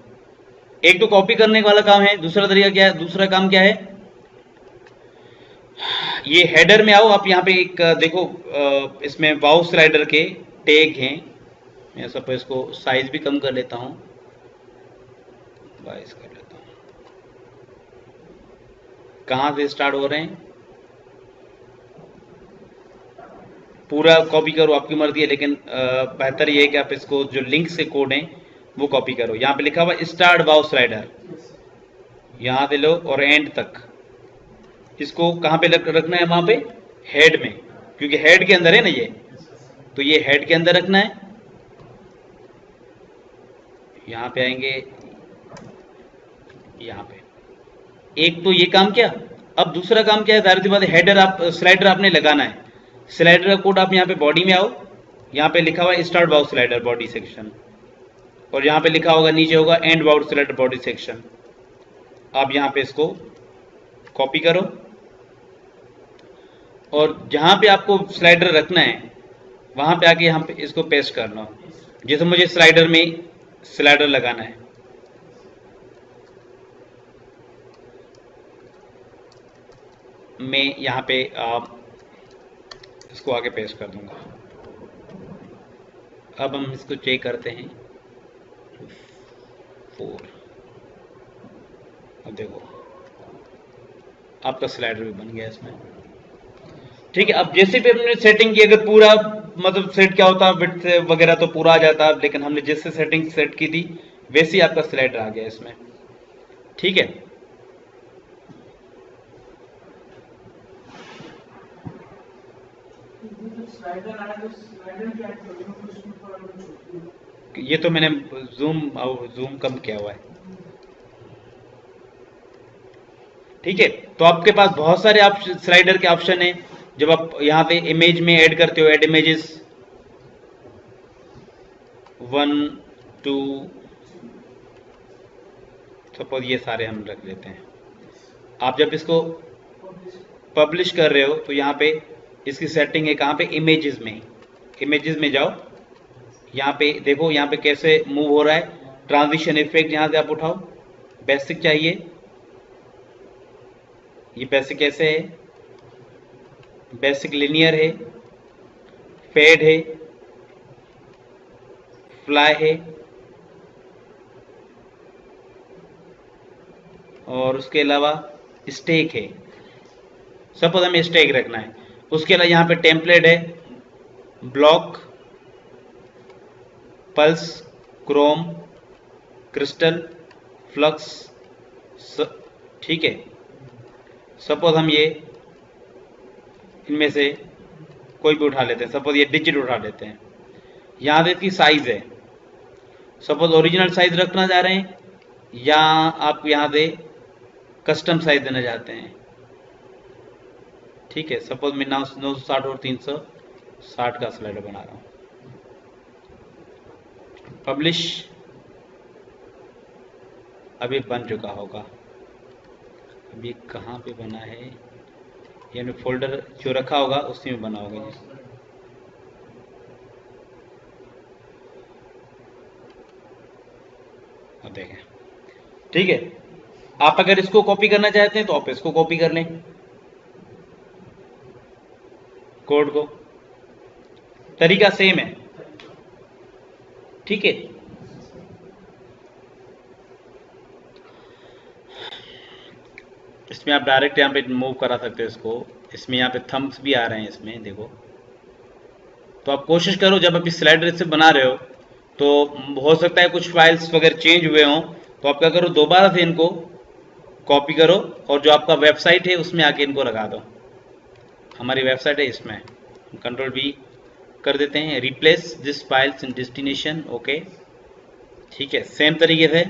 एक तो कॉपी करने वाला काम है, दूसरा तरीका क्या है, दूसरा काम क्या है, ये हेडर में आओ आप। यहाँ पे एक देखो, इसमें वाउ स्लाइडर के टैग हैं। मैं सपोज इसको साइज भी कम कर लेता हूँ, 22 कर लेता हूँ। कहाँ से स्टार्ट हो रहे हैं, पूरा कॉपी करो आपकी मर्जी है, लेकिन बेहतर ये है कि आप इसको जो लिंक्स के कोड हैं वो कॉपी करो। यहाँ पे लिखा हुआ स्टार्ट वाउ स्लाइडर, यहाँ से लो और एंड तक। इसको कहाँ पे रखना है, वहां पे हेड में, क्योंकि हेड के अंदर है ना ये, तो ये हेड के अंदर रखना है। यहाँ पे आएंगे, यहाँ पे एक तो ये काम किया। अब दूसरा काम क्या है, जाहिर सी बात है, हेडर आप स्लाइडर आपने लगाना है। स्लाइडर का कोड आप यहाँ पे बॉडी में आओ, यहाँ पे लिखा हुआ है start wow slider body section, और यहाँ पे लिखा होगा, नीचे होगा and wow slider body section. आप यहाँ पे इसको कॉपी करो और जहां पे आपको स्लाइडर रखना है वहां पे आके यहाँ पे इसको पेस्ट करना। जैसे मुझे स्लाइडर में स्लाइडर लगाना है, मैं यहाँ पे इसको आगे पेस्ट कर दूंगा। अब हम इसको चेक करते हैं, 4। अब देखो आपका स्लाइडर भी बन गया इसमें। ठीक है, अब जैसे भी हमने सेटिंग की, अगर पूरा मतलब सेट क्या होता विड्थ वगैरह तो पूरा आ जाता, लेकिन हमने जैसे सेटिंग सेट की थी वैसे ही आपका स्लाइडर आ गया इसमें। ठीक है, ये तो मैंने जूम कम किया हुआ है। ठीक है, तो आपके पास बहुत सारे स्लाइडर के ऑप्शन है। जब आप यहाँ पे इमेज में ऐड करते हो, ऐड इमेजेस 1 2, सपोज ये सारे हम रख लेते हैं। आप जब इसको पब्लिश कर रहे हो तो यहाँ पे इसकी सेटिंग है कहाँ पे, इमेजेस में। इमेजेस में जाओ, यहाँ पे देखो, यहाँ पे कैसे मूव हो रहा है। ट्रांजिशन इफेक्ट यहाँ से आप उठाओ, बेसिक चाहिए, ये बेसिक कैसे है, बेसिक लिनियर है, फेड है, फ्लाई है, और उसके अलावा स्टैक है, सपोज हमें स्टैक रखना है, उसके अलावा यहाँ पे टेम्पलेट है, block, pulse, Chrome, crystal, flux, ठीक है। सपोज हम ये इनमें से कोई भी उठा लेते हैं, सपोज ये डिजिट उठा लेते हैं। यहाँ पे इसकी साइज है, सपोज ओरिजिनल साइज रखना चाह रहे हैं या आप यहाँ से कस्टम साइज देना चाहते हैं, ठीक है। सपोज मैं 960 और 360 का स्लाइडर बना रहा हूँ। पब्लिश, अभी बन चुका होगा, अभी कहाँ पे बना है, यानी फोल्डर जो रखा होगा उसी में बना होगा जी। अब देखें, ठीक है। आप अगर इसको कॉपी करना चाहते हैं तो आप इसको कॉपी कर लें, कोड को, तरीका सेम है, ठीक है। इसमें आप डायरेक्ट यहाँ पे मूव करा सकते हो इसको, इसमें यहाँ पे थम्ब्स भी आ रहे हैं इसमें, देखो। तो आप कोशिश करो जब आप इस स्लाइडर से बना रहे हो तो हो सकता है कुछ फाइल्स वगैरह चेंज हुए हों, तो आप क्या करो, दोबारा से इनको कॉपी करो और जो आपका वेबसाइट है उसमें आके इनको लगा दो। हमारी वेबसाइट है इसमें, कंट्रोल V कर देते हैं, replace this files in destination, okay, ठीक है। सेम तरीके से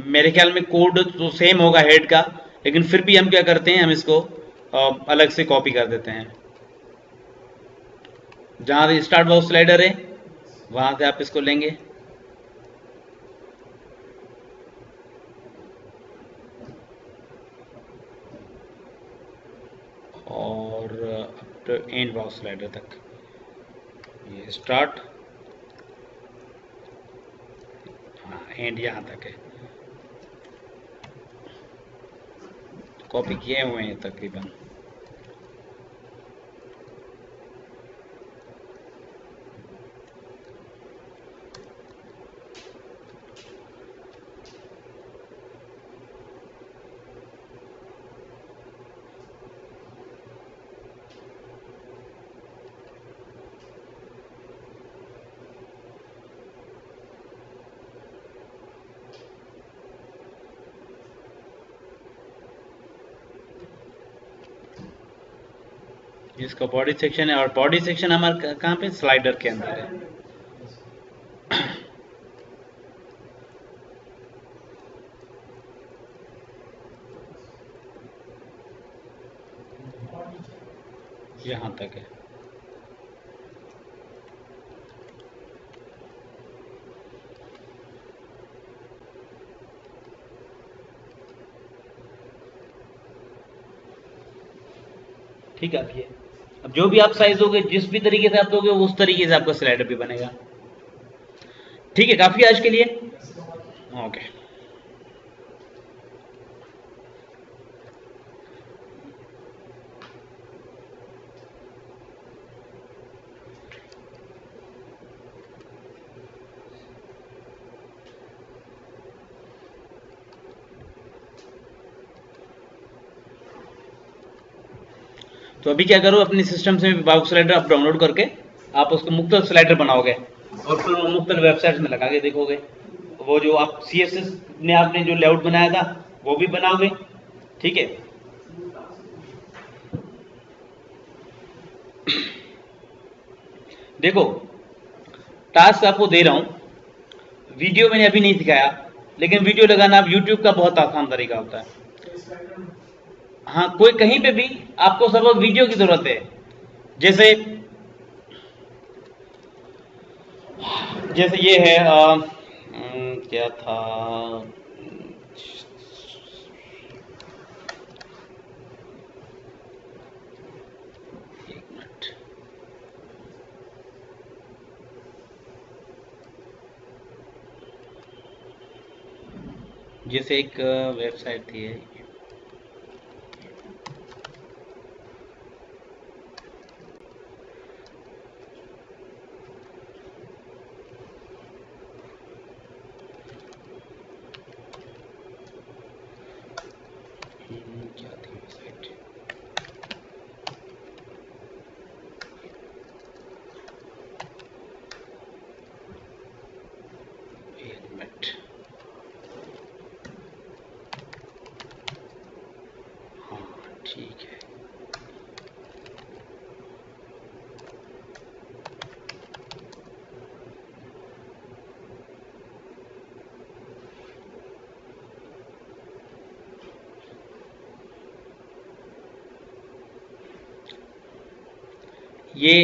मेरे ख्याल में कोड तो सेम होगा हेड का, लेकिन फिर भी हम क्या करते हैं, हम इसको अलग से कॉपी कर देते हैं। जहां से स्टार्ट बॉक्स स्लाइडर है वहां से आप इसको लेंगे और up to end box slider तक, ये स्टार्ट, हाँ एंड यहां तक है, कॉपी किए हुए हैं तकरीबन। इसका बॉडी सेक्शन है और बॉडी सेक्शन हमारे कहाँ पे, स्लाइडर के अंदर है। यहाँ तक है, ठीक है। अब जो भी आप साइज दोगे, जिस भी तरीके से आप दोगे उस तरीके से आपका स्लाइडर भी बनेगा, ठीक है। काफी आज के लिए, ओके। तो अभी क्या करो, अपने सिस्टम से बॉक्स स्लाइडर आप डाउनलोड करके आप उसको मुख्तलिफ स्लाइडर बनाओगे और फिर वो मुख्तलिफ वेबसाइट में लगा के देखोगे। वो जो आप CSS ने आपने जो लेआउट बनाया था वो भी बनाओगे, ठीक है। देखो, टास्क आपको दे रहा हूं, वीडियो मैंने अभी नहीं दिखाया, लेकिन वीडियो लगाना अब YouTube का बहुत आसान तरीका होता है। हाँ, कोई कहीं पे भी आपको सपोज वीडियो की जरूरत है, जैसे जैसे ये है क्या था, एक मिनट, जैसे एक वेबसाइट थी, ये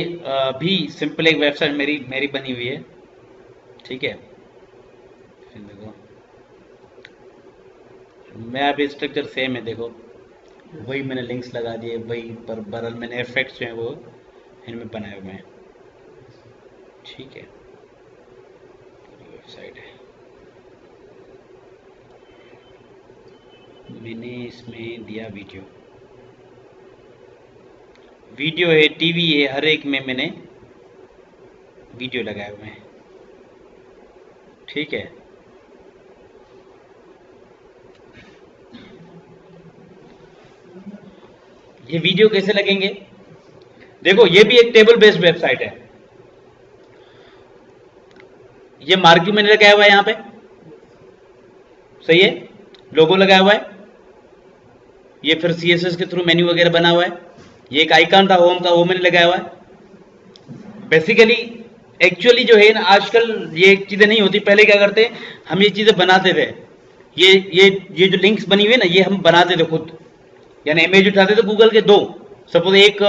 भी सिंपल एक वेबसाइट मेरी बनी हुई है, ठीक है। फिर देखो मैं अभी स्ट्रक्चर सेम है, देखो वही मैंने लिंक्स लगा दिए, वही पर बरल मैंने इफेक्ट्स जो हैं वो इनमें बनाए हुए हैं, ठीक है। वेबसाइट है, मैंने इसमें दिया वीडियो है, टीवी है, हर एक में मैंने वीडियो लगाए हुए हैं, ठीक है। ये वीडियो कैसे लगेंगे, देखो ये भी एक टेबल बेस्ड वेबसाइट है। ये मार्क्यू मैंने लगाया हुआ है यहाँ पे, सही है, लोगो लगाया हुआ है, ये फिर सीएसएस के थ्रू मेन्यू वगैरह बना हुआ है, ये एक आइकन था होम का, वो मैंने लगाया हुआ है। बेसिकली एक्चुअली जो है ना आजकल ये चीजें नहीं होती, पहले क्या करते हम ये चीजें बनाते थे, ये जो लिंक्स बनी हुई है ना ये हम बनाते थे खुद, यानी इमेज उठाते थे गूगल के दो, सपोज एक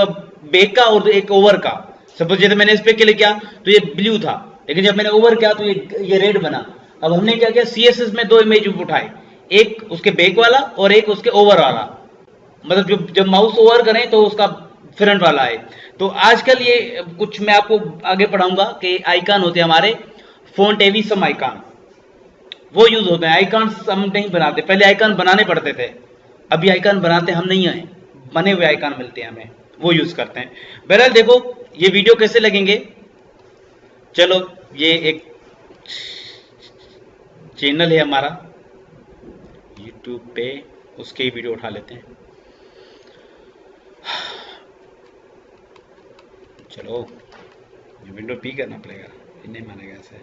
बैक का और एक ओवर का। सपोज जैसे मैंने इस पे क्लिक किया तो ये ब्लू था, लेकिन जब मैंने ओवर किया तो ये रेड बना। अब हमने क्या किया, सीएसएस में दो इमेज उठाए, एक उसके बैक वाला और एक उसके ओवर वाला, मतलब जब माउस ओवर करें तो उसका फ्रंट वाला है। तो आजकल ये कुछ मैं आपको आगे पढ़ाऊंगा कि आइकन होते हैं हमारे फोंट एवी सम आइकन, वो यूज होते हैं। आइकन हम नहीं बनाते, पहले आइकन बनाने पड़ते थे, अभी आइकन बनाते हम नहीं है, बने हुए आइकन मिलते हैं हमें, वो यूज करते हैं। बहरहाल देखो ये वीडियो कैसे लगेंगे, चलो ये एक चैनल है हमारा यूट्यूब पे, उसके ही वीडियो उठा लेते हैं। चलो विंडो पी करना पड़ेगा, नहीं मानेगा ऐसे।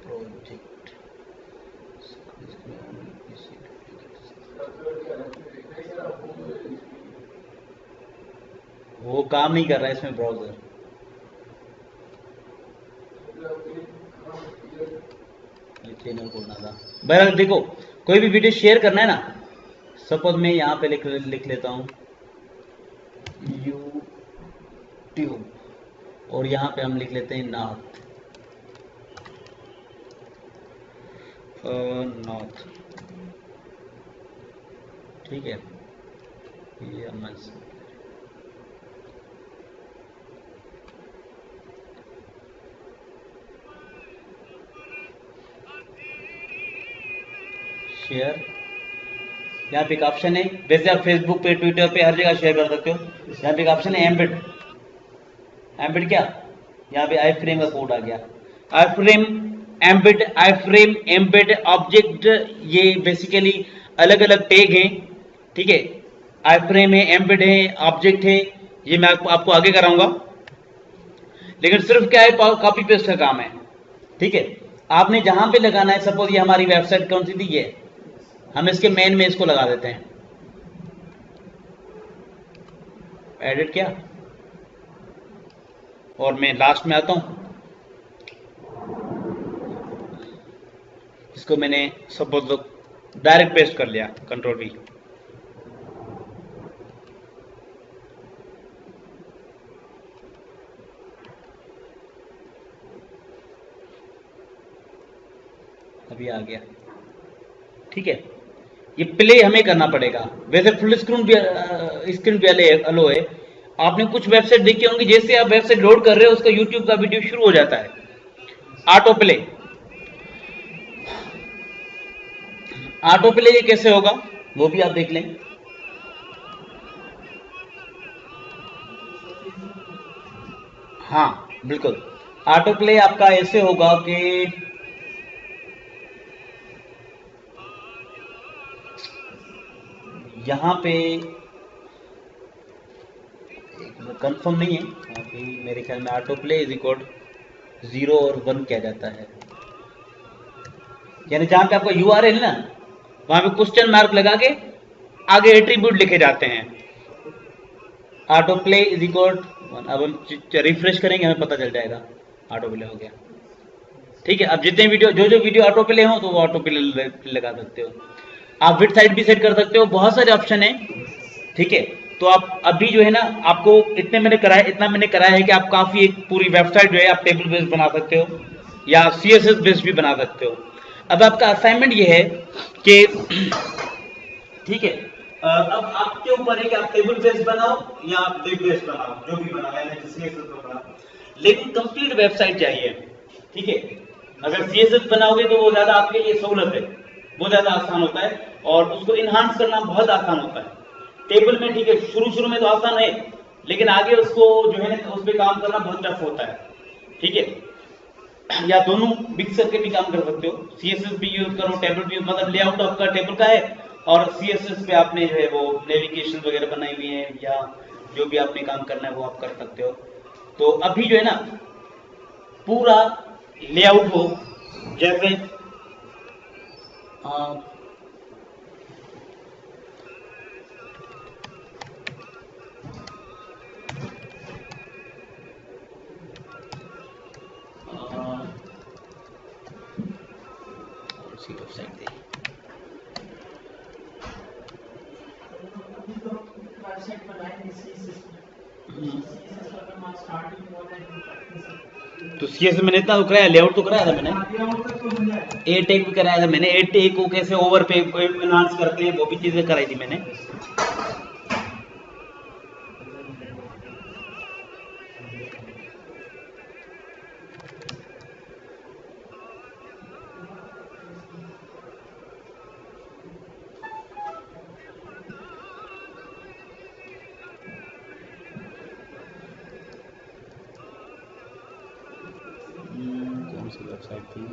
प्रोजेक्ट वो काम नहीं कर रहा है इसमें ब्राउजर, चैनल खोलना था। बहरहाल देखो कोई भी वीडियो शेयर करना है ना, सपोज मैं यहाँ पे लिख लेता हूँ यूट्यूब, और यहाँ पे हम लिख लेते हैं नॉर्थ, नॉर्थ, ठीक है। ये शेयर, यहाँ पे एक ऑप्शन है, वैसे आप फेसबुक पे ट्विटर पे हर जगह शेयर कर सकते हो। यहाँ पे एक ऑप्शन है एम्बेड, एम्बेड क्या, यहाँ पे आई फ्रेम का कोड आ गया, आई फ्रेम एम्बेड, आई फ्रेम एम्बेड ऑब्जेक्ट, ये बेसिकली अलग अलग टैग हैं, ठीक है। आई फ्रेम है, एम्बेड है, ऑब्जेक्ट है, ये मैं आपको आगे कराऊंगा, लेकिन सिर्फ क्या है कॉपी पेस्ट का काम है, ठीक है। आपने जहां पे लगाना है, सपोज ये हमारी वेबसाइट कौन सी थी, ये हम इसके मेन में इसको लगा देते हैं, एडिट किया, और मैं लास्ट में आता हूं, इसको मैंने सपोज डायरेक्ट पेस्ट कर लिया, कंट्रोल वी, अभी आ गया, ठीक है। ये प्ले हमें करना पड़ेगा, वैसे फुल स्क्रीन भी अलो है। आपने कुछ वेबसाइट देखी होंगी, जैसे आप वेबसाइट लोड कर रहे हो उसका यूट्यूब का वीडियो शुरू हो जाता है, ऑटो प्ले। ऑटो प्ले ये कैसे होगा वो भी आप देख लें। हाँ बिल्कुल, ऑटो प्ले आपका ऐसे होगा कि यहाँ पे कंफर्म नहीं है, अभी मेरे ख्याल में ऑटो प्ले इज इक्वल 0 और 1 किया जाता है, यानी जहां पे आपका यूआरएल ना वहां पे क्वेश्चन मार्क लगा के आगे एट्रीब्यूट लिखे जाते हैं। ऑटो प्ले इज इक्वल, अब हम रिफ्रेश करेंगे हमें पता चल जाएगा ऑटो प्ले हो गया। ठीक है, अब जितने वीडियो जो वीडियो ऑटो प्ले हो तो वो ऑटो प्ले लगा सकते हो। आप विड्थ साइड भी सेट कर सकते हो, बहुत सारे ऑप्शन है। ठीक है, तो आप अभी जो है ना, आपको इतना मैंने कराया है कि आप काफी एक पूरी वेबसाइट जो है आप टेबल बेस्ड बना सकते हो या CSS बेस्ड भी बना सकते हो। अब आपका असाइनमेंट ये है कि ठीक है, अब आपके ऊपर है कि आप टेबल बेस्ड बनाओ या आप वेब बेस्ड बनाओ, जो भी बनाओ, यानी CSS बनाओ, लेकिन कंप्लीट वेबसाइट चाहिए। ठीक है, अगर CSS बनाओगे तो वो ज्यादा आपके लिए सहूलत है, वो ज्यादा आसान होता है और उसको इनहांस करना बहुत आसान होता है। टेबल में ठीक है, शुरू में तो आसान है, लेकिन आगे उसको जो है उस पर काम करना बहुत टफ होता है। ठीक है, या दोनों मिक्स करके भी काम कर सकते हो, CSS भी यूज करो, टेबल भी, मतलब लेआउट आपका टेबल का है और CSS पे आपने जो है वो नेविगेशन वगैरह बनाई हुई है या जो भी आपने काम करना है वो आप कर सकते हो। तो अभी जो है ना पूरा लेआउट हो, जैसे उसी वेबसाइट पे अभी तो वेबसाइट बनाएंगे CSS का काम आज स्टार्टिंग हो रहा है प्रैक्टिस। तो CSS मैंने इतना तो कराया, लेआउट तो कराया था मैंने, लेआउट तक तो बन जाएगा। ए टैग भी कराया था मैंने, ए टैग को कैसे ओवर पे एनहांस करते हैं वो भी चीजें कराई थी मैंने। कौन सी वेबसाइट थी?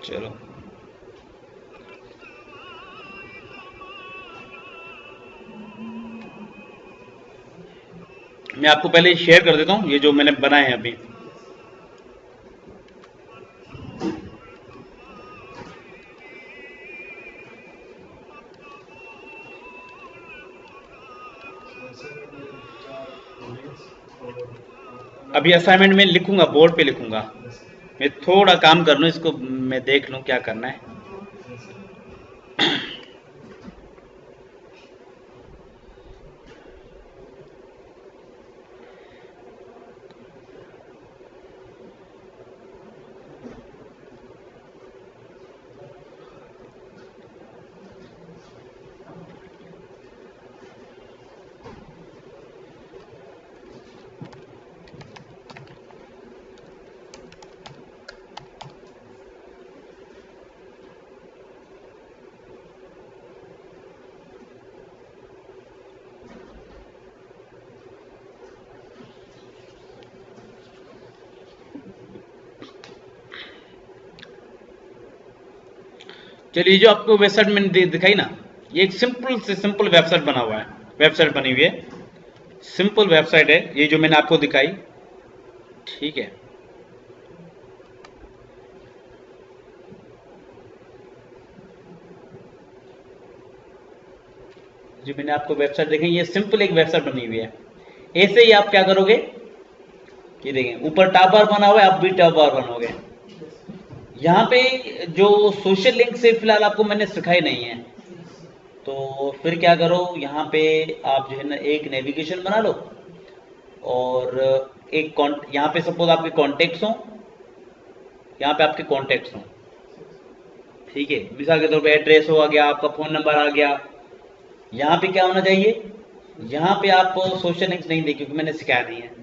चलो मैं आपको पहले शेयर कर देता हूँ ये जो मैंने बनाए हैं अभी। अभी असाइनमेंट में लिखूंगा, बोर्ड पे लिखूंगा, मैं थोड़ा काम कर लूँ इसको, मैं देख लूँ क्या करना है। चलिए, जो आपको वेबसाइट मैंने दिखाई ना, ये एक सिंपल से सिंपल वेबसाइट बना हुआ है, वेबसाइट बनी हुई है, सिंपल वेबसाइट है ये जो मैंने आपको दिखाई। ठीक है, जो मैंने आपको वेबसाइट दिखाई, ये सिंपल एक वेबसाइट बनी हुई है। ऐसे ही आप क्या करोगे, ये देखें ऊपर टॉप बार बना हुआ है, आप भी टॉप बार बनोगे। यहाँ पे जो सोशल लिंक से फिलहाल आपको मैंने सिखाई नहीं है, तो फिर क्या करो, यहाँ पे आप जो है ना एक नेविगेशन बना लो और एक यहाँ पे सपोज आपके कॉन्टेक्ट्स हो, यहाँ पे आपके कॉन्टेक्ट्स हो। ठीक है, मिसाल के तौर पे एड्रेस हो आ गया, आपका फोन नंबर आ गया। यहाँ पे क्या होना चाहिए, यहाँ पे आप सोशल लिंक्स नहीं दे, क्योंकि मैंने सिखाया नहीं है।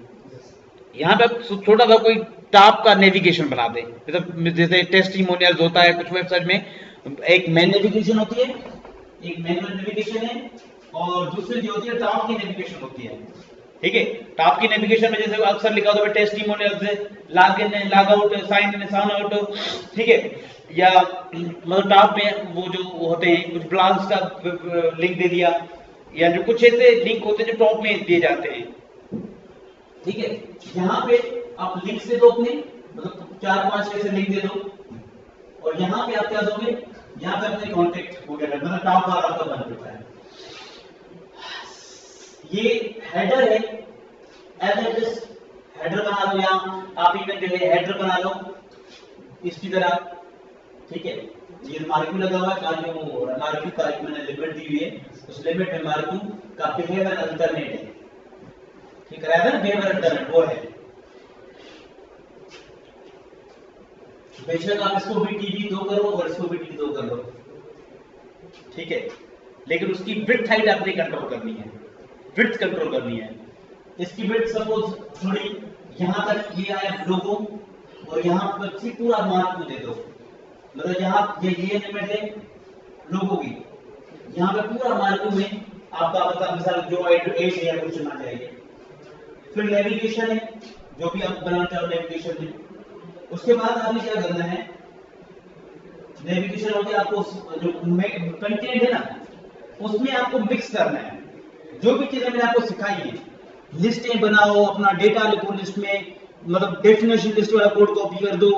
यहाँ पे आप छोटा सा कोई टॉप का नेविगेशन बना दे, मतलब जैसे टेस्टिमोनियल्स होता है कुछ वेबसाइट में, एक मेन नेविगेशन होती है, एक मैनुअल नेविगेशन है, और दूसरी जो होती है टॉप की नेविगेशन होती है। ठीक है, टॉप की नेविगेशन में जैसे अक्सर लिखा होता है टेस्टिमोनियल्स है, log in log out, sign in sign out, ठीक है, या मतलब टॉप में वो जो होते हैं कुछ ब्लॉग्स का लिंक दे दिया, या जो कुछ ऐसे लिंक होते हैं जो टॉप में दिए जाते हैं। ठीक है, यहाँ पे आप लिंक से दो अपने, मतलब 4-5 ऐसे लिंक दे दो, और यहाँ पे आप क्या दोगे, यहाँ पे अपने कॉन्टेक्ट वगैरह, मतलब टॉप बार आपका बन चुका है। ये हेडर है, एज हेडर बना लो, यहाँ आप इवन जो है हेडर बना लो इसकी तरह। ठीक है, ये मार्क्यू लगा हुआ है, जो मार्क्यू का मैंने लिमिट दी हुई है, उस लिमिट में मार्क्यू का बिहेवियर अल्टरनेट है। ठीक है, रादर बिहेवियर अल्टरनेट वो है। बेशक आप इसको भी टीवी 2 करो और इसको भी टीवी 2 कर लो, ठीक है, लेकिन उसकी विड्थ हाइट आपने कंट्रोल करनी है, विड्थ कंट्रोल करनी है। इसकी विड्थ सपोज थोड़ी यहां तक ये आया लोगो, और यहां पर से पूरा मार्क दे दो, मतलब यहां ये लिमिट है लोगो की, यहां पे पूरा मार्क में आपका मतलब मिसाल जो एज है कुछ चुनना चाहिए। फिर नेविगेशन है, जो भी आप बनाना चाहो नेविगेशन है। उसके बाद आपने क्या करना है, नेविगेशन हो गया, आपको जो कंटेंट है ना उसमें आपको मिक्स करना है, जो भी चीजें मैंने आपको सिखाई है, लिस्टें बनाओ, अपना डेटा लिखो लिस्ट में, मतलब डेफिनेशन लिस्ट वाला कोड कॉपी कर दो,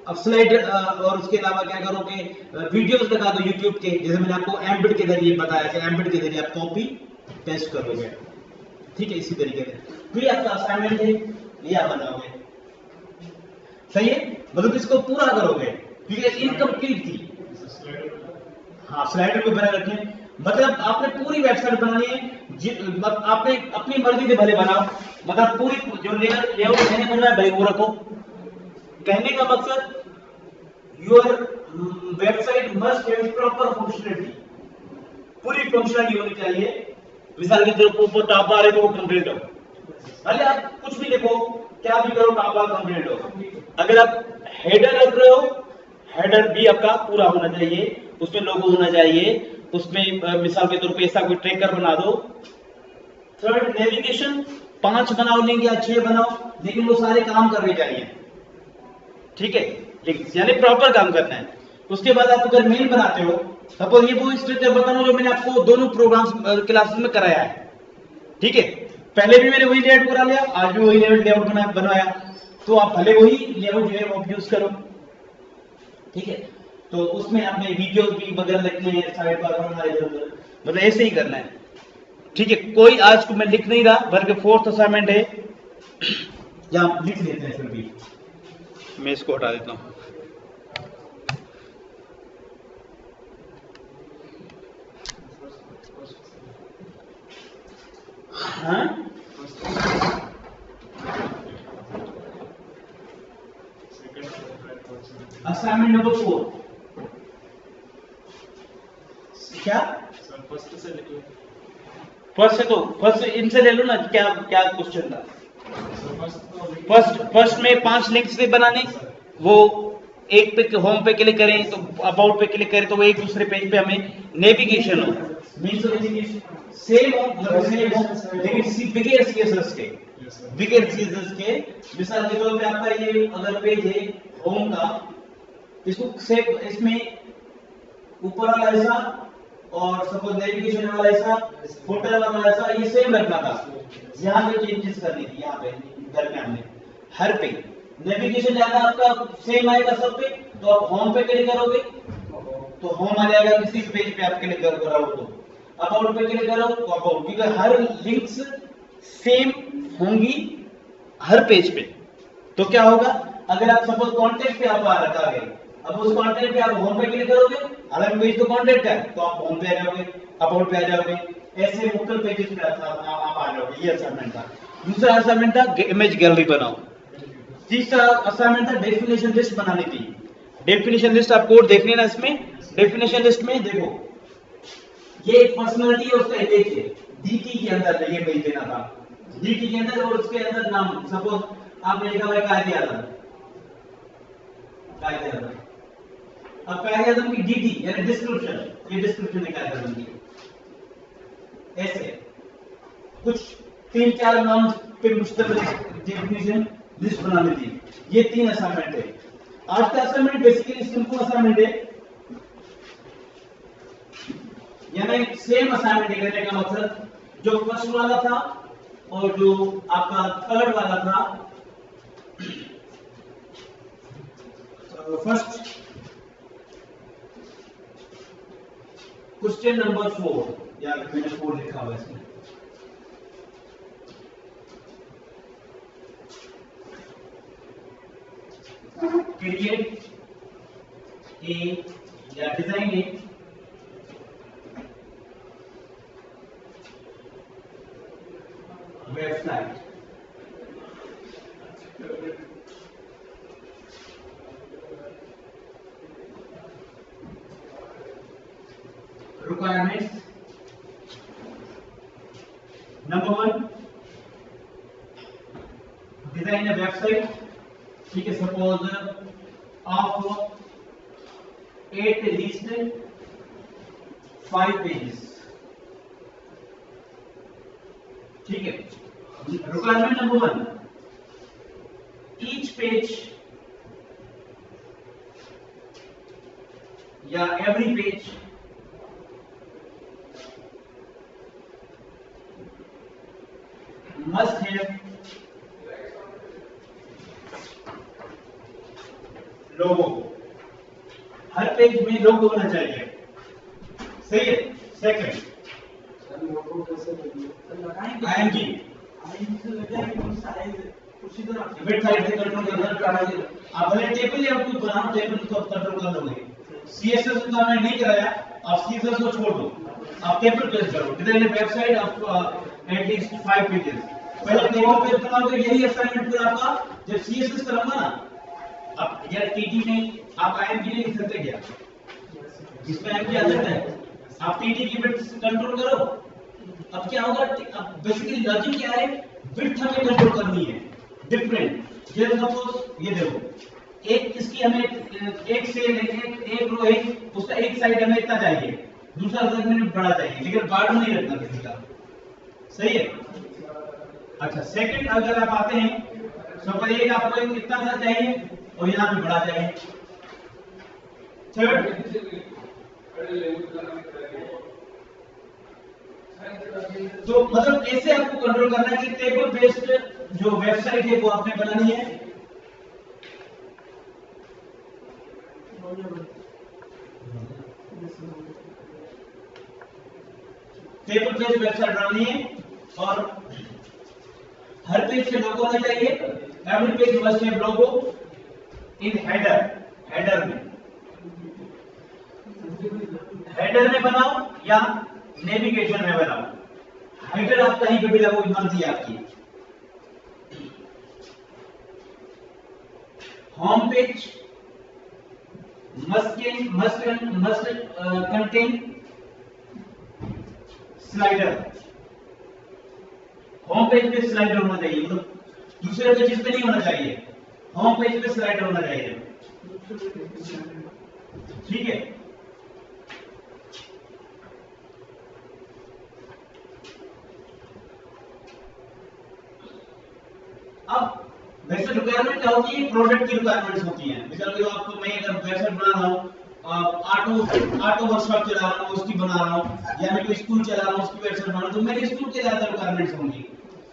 अब स्लाइड, और उसके अलावा क्या करोगे, वीडियोस लगा दो यूट्यूब के, जैसे मैंने आपको एम्बेड के जरिए बताया था, एम्बेड के जरिए आप कॉपी पेस्ट करोगे। ठीक है, इसी तरीके से फिर आपका असाइनमेंट है, ये आप बनाओगे, सही है, मतलब इसको पूरा करोगे क्योंकि इनकम्प्लीट थी। हाँ, स्लाइडर में बना रखें, मतलब आपने पूरी वेबसाइट बनानी है, मतलब आपने अपनी मर्जी से भले बनाओ, मतलब पूरी जो लेआउट मैंने बनाया भाई वो रखो। कहने का मकसद, your website must have proper functionality, पूरी फंक्शनलिटी होनी चाहिए। मिसाल के तौर पर टॉप बार है तो वो कंप्लीट हो, भले आप कुछ भी लिखो, क्या भी करो, टॉप बार कंप्लीट हो। अगर आप हेडर रख रहे हो, हेडर भी आपका पूरा होना चाहिए, उसमें लोगो होना चाहिए, उसमें मिसाल के तौर पे ऐसा कोई ट्रैकर बना दो। थर्ड, नेविगेशन 5 बनाओ लिंक या 6 बनाओ, लेकिन वो सारे काम करने चाहिए। ठीक है, यानी प्रॉपर काम करना है। उसके बाद आप अगर मेल बनाते हो, सपोज ये वो स्ट्रक्चर बताना जो मैंने आपको दोनों प्रोग्राम्स क्लासेस में कराया है। ठीक है, पहले भी मैंने वही लेआउट करा लिया, आज भी वही लेआउट बनवाया, तो आप भले वही लेआउट जो है वो यूज करो। ठीक है, तो उसमें आपने वीडियो भी वगैरह लिखने हैं, साइड बार बनना है, मतलब ऐसे ही करना है। ठीक है, कोई आज को मैं लिख नहीं रहा, बल्कि 4th असाइनमेंट है, या लिख लेते हैं, फिर भी मैं इसको हटा देता हूं। हाँ, असाइनमेंट नंबर 4 क्या, फर्स्ट से, तो फर्स्ट इनसे ले लो ना, क्या क्या क्वेश्चन था। फर्स्ट में 5 लिंक्स थे बनाने, वो एक पे होम पे क्लिक करें तो अबाउट पे क्लिक करें तो वो एक दूसरे पेज पे हमें नेविगेशन हो, सेम हो, लेकिन बिगर सीएसएस के मिसाल के तौर पे आपका ये अगर पेज है होम का, इसको सेव, इसमें ऊपर वाला ऐसा और सपोज नेविगेशन वाला ऐसा, फोल्डर वाला ऐसा, ये सेम रखना था। यहाँ पे चेंजेस करनी थी, यहाँ पे दरमियान में हर पे नेविगेशन ज्यादा आपका सेम आएगा सब पे, तो आप होम पे क्लिक करोगे तो होम आ जाएगा, किसी पेज पे आप क्लिक करो तो अबाउट पे क्लिक करो तो अबाउट, क्योंकि हर लिंक्स सेम होंगी हर पेज पे। तो क्या होगा, अगर आप सपोज कॉन्टेक्ट पे आप आ गए, अब उस कॉन्टेक्ट पे आप होम पे क्लिक करोगे, अलग पेज तो कॉन्टेक्ट है तो आप होम पे आ जाओगे, अबाउट पे आ जाओगे, ऐसे मुख्तलिफ पेजेस पे आप आ जाओगे। ये असाइनमेंट था। दूसरा असाइनमेंट था इमेज गैलरी बनाओ। तीसरा असाइनमेंट था डेफिनेशन लिस्ट बनानी थी। डेफिनेशन लिस्ट आप कोड देख लेना, इसमें डेफिनेशन लिस्ट में देखो ये एक पर्सनालिटी है, उसका इमेज है, डीटी के अंदर ये पेज देना था, डीटी के अंदर, और उसके अंदर नाम, सपोज आपने लिखा हुआ है कायदे आजम, कायदे आजम। अब कायदे आजम की डीटी यानी डिस्क्रिप्शन, ये डिस्क्रिप्शन है कायदे आजम की। ऐसे कुछ 3-4 नाम पे मुश्तमिल डेफिनेशन लिस्ट बनानी थी। ये 3 असाइनमेंट है। आज का असाइनमेंट बेसिकली सिंपल असाइनमेंट है, यानी सेम असाइनमेंट करने का मकसद जो फर्स्ट वाला था और जो आपका थर्ड वाला था। फर्स्ट क्वेश्चन नंबर 4, या मैंने 4 लिखा हुआ है इसमें। क्रिएट ए या डिजाइन ए वेबसाइट। रिक्वायरमेंट्स नंबर 1, डिजाइन ए वेबसाइट। ठीक है, सपोज ऑफ 8 लीस्ट 5 पेजेस। ठीक है, रिक्वायरमेंट नंबर 1, ईच पेज या every page must have logo. Her page में लोगो होना चाहिए। सही है। सेकंड, आईएमजी वेट साइड से कंट्रोल करना। आप भले टेबल या कुछ बनाओ, टेबल को कंट्रोल कर लोगे। सीएसएस का मैं नहीं कराया, आप सीएसएस को छोड़ दो, आप टेबल पेज करो। Design website of at least 5 pages. पहले टेबल पेज बनाओगे, यही असाइनमेंट फिर आपका जब सीएसएस करूंगा ना। अब यार टीटी में आप आईएमजी नहीं लिख सकते क्या? इसमें आईएमजी आ सकता है। आप टीटी की विड्थ कंट्रोल करो। अब क्या होगा, अब बेसिकली लॉजिक क्या है, विड्थ हमें कंट्रोल करनी है डिफरेंट। जैसे सपोज ये देखो, एक इसकी हमें एक से एक रो है, उसका एक साइड हमें इतना चाहिए, दूसरा सेगमेंट बड़ा चाहिए, लेकिन बॉर्डर नहीं रखना किसी का। सही है। अच्छा, सेकंड अगर आप आते हैं, सपोज एक आपको इतना सा चाहिए और यहाँ पे बड़ा चाहिए। थर्ड, तो मतलब ऐसे आपको कंट्रोल करना है कि टेबल बेस्ड जो वेबसाइट है वो आपने बनानी है। टेबल बेस्ड वेबसाइट बनानी है और हर पेज पे लोगो होना चाहिए। Every page must have logo in header. Header में बनाओ या नेविगेशन में बनाओ। हेडर आप कहीं पे भी लगो, मर्जी आपकी। Home page must contain slider. Home page पे स्लाइडर होना चाहिए, मतलब दूसरे पेज पे नहीं होना चाहिए, होम पेज पे स्लाइडर होना चाहिए। ठीक है। अब वैसे रिक्वायरमेंट क्या होती है, प्रोडक्ट की रिक्वायरमेंट्स होती हैं। मिसाल के आपको मैं अगर वेबसाइट बना रहा हूँ, ऑटो वर्कशॉप चला रहा हूँ उसकी बना रहा हूँ, या मैं कोई स्कूल चला रहा हूँ उसकी वेबसाइट बना रहा हूँ, तो मेरे स्कूल के ज्यादा रिक्वायरमेंट्स होंगी।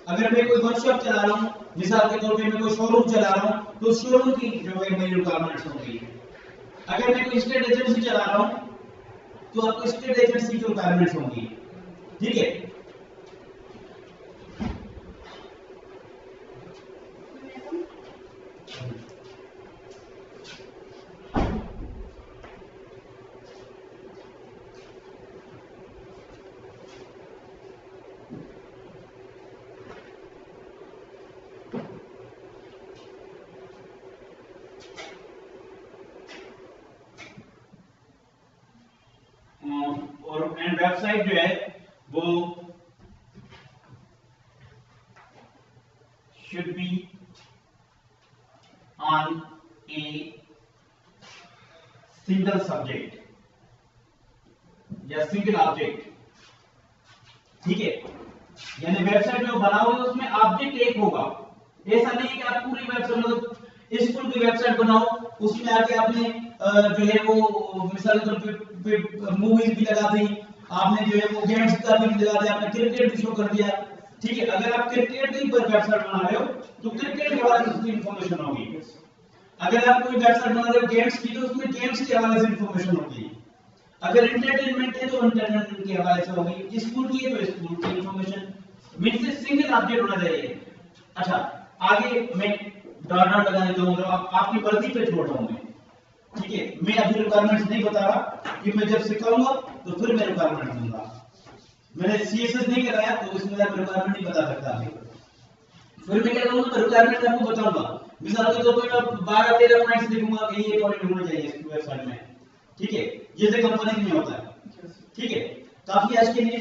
अगर मैं कोई वर्कशॉप चला रहा हूँ, मिसाल के तौर पे मैं कोई शोरूम चला रहा हूँ, तो शोरूम की जो है मेरी रिक्वायरमेंट्स होंगी। अगर मैं कोई स्टेट एजेंसी चला रहा हूँ तो आपको स्टेट एजेंसी की रिक्वायरमेंट्स होंगी। ठीक है। और वेबसाइट जो है वो should be on a single subject या सिंगल ऑब्जेक्ट, ठीक है। यानी वेबसाइट जो बनाओगे उसमें ऑब्जेक्ट एक होगा, ऐसा नहीं है कि आप पूरी वेबसाइट मतलब स्कूल की वेबसाइट बनाओ उसमें आके आपने जो है वो मिसाल के तौर पे मूवीज भी लगा दी, आपने जो है वो गेम्स का भी लगा दिया, आपने क्रिकेट भी शो कर दिया, ठीक है। अगर आप क्रिकेट की वेबसाइट बना रहे हो तो क्रिकेट के बारे में इंफॉर्मेशन होगी, अगर आप कोई वेबसाइट बना रहे हो गेम्स की तो उसमें गेम्स के हवाले से इंफॉर्मेशन होगी, अगर एंटरटेनमेंट है तो एंटरटेनमेंट के हवाले से होगी, स्कूल की है तो स्कूल की इंफॉर्मेशन, मींस सिंगल ऑब्जेक्ट होना चाहिए। अच्छा आगे मैं डॉट डॉट लगाने दूंगा, आपकी मर्जी पे छोड़ रहा हूं मैं, ठीक है। मैं अभी रिक्वायरमेंट्स नहीं बता रहा कि मैं जब सिखाऊंगा तो फिर मैं रिक्वायरमेंट दूंगा, मैंने सीएसएस नहीं कराया तो इसमें मैं रिक्वायरमेंट नहीं बता सकता अभी, फिर मैं क्या करूंगा तो रिक्वायरमेंट आपको बताऊंगा। मिसाल के तौर पर मैं 12-13 पॉइंट्स लिखूंगा कि ये पॉइंट होना चाहिए इस वेबसाइट में, ठीक है, जैसे कंपनी में होता है, ठीक है। काफी आज के लिए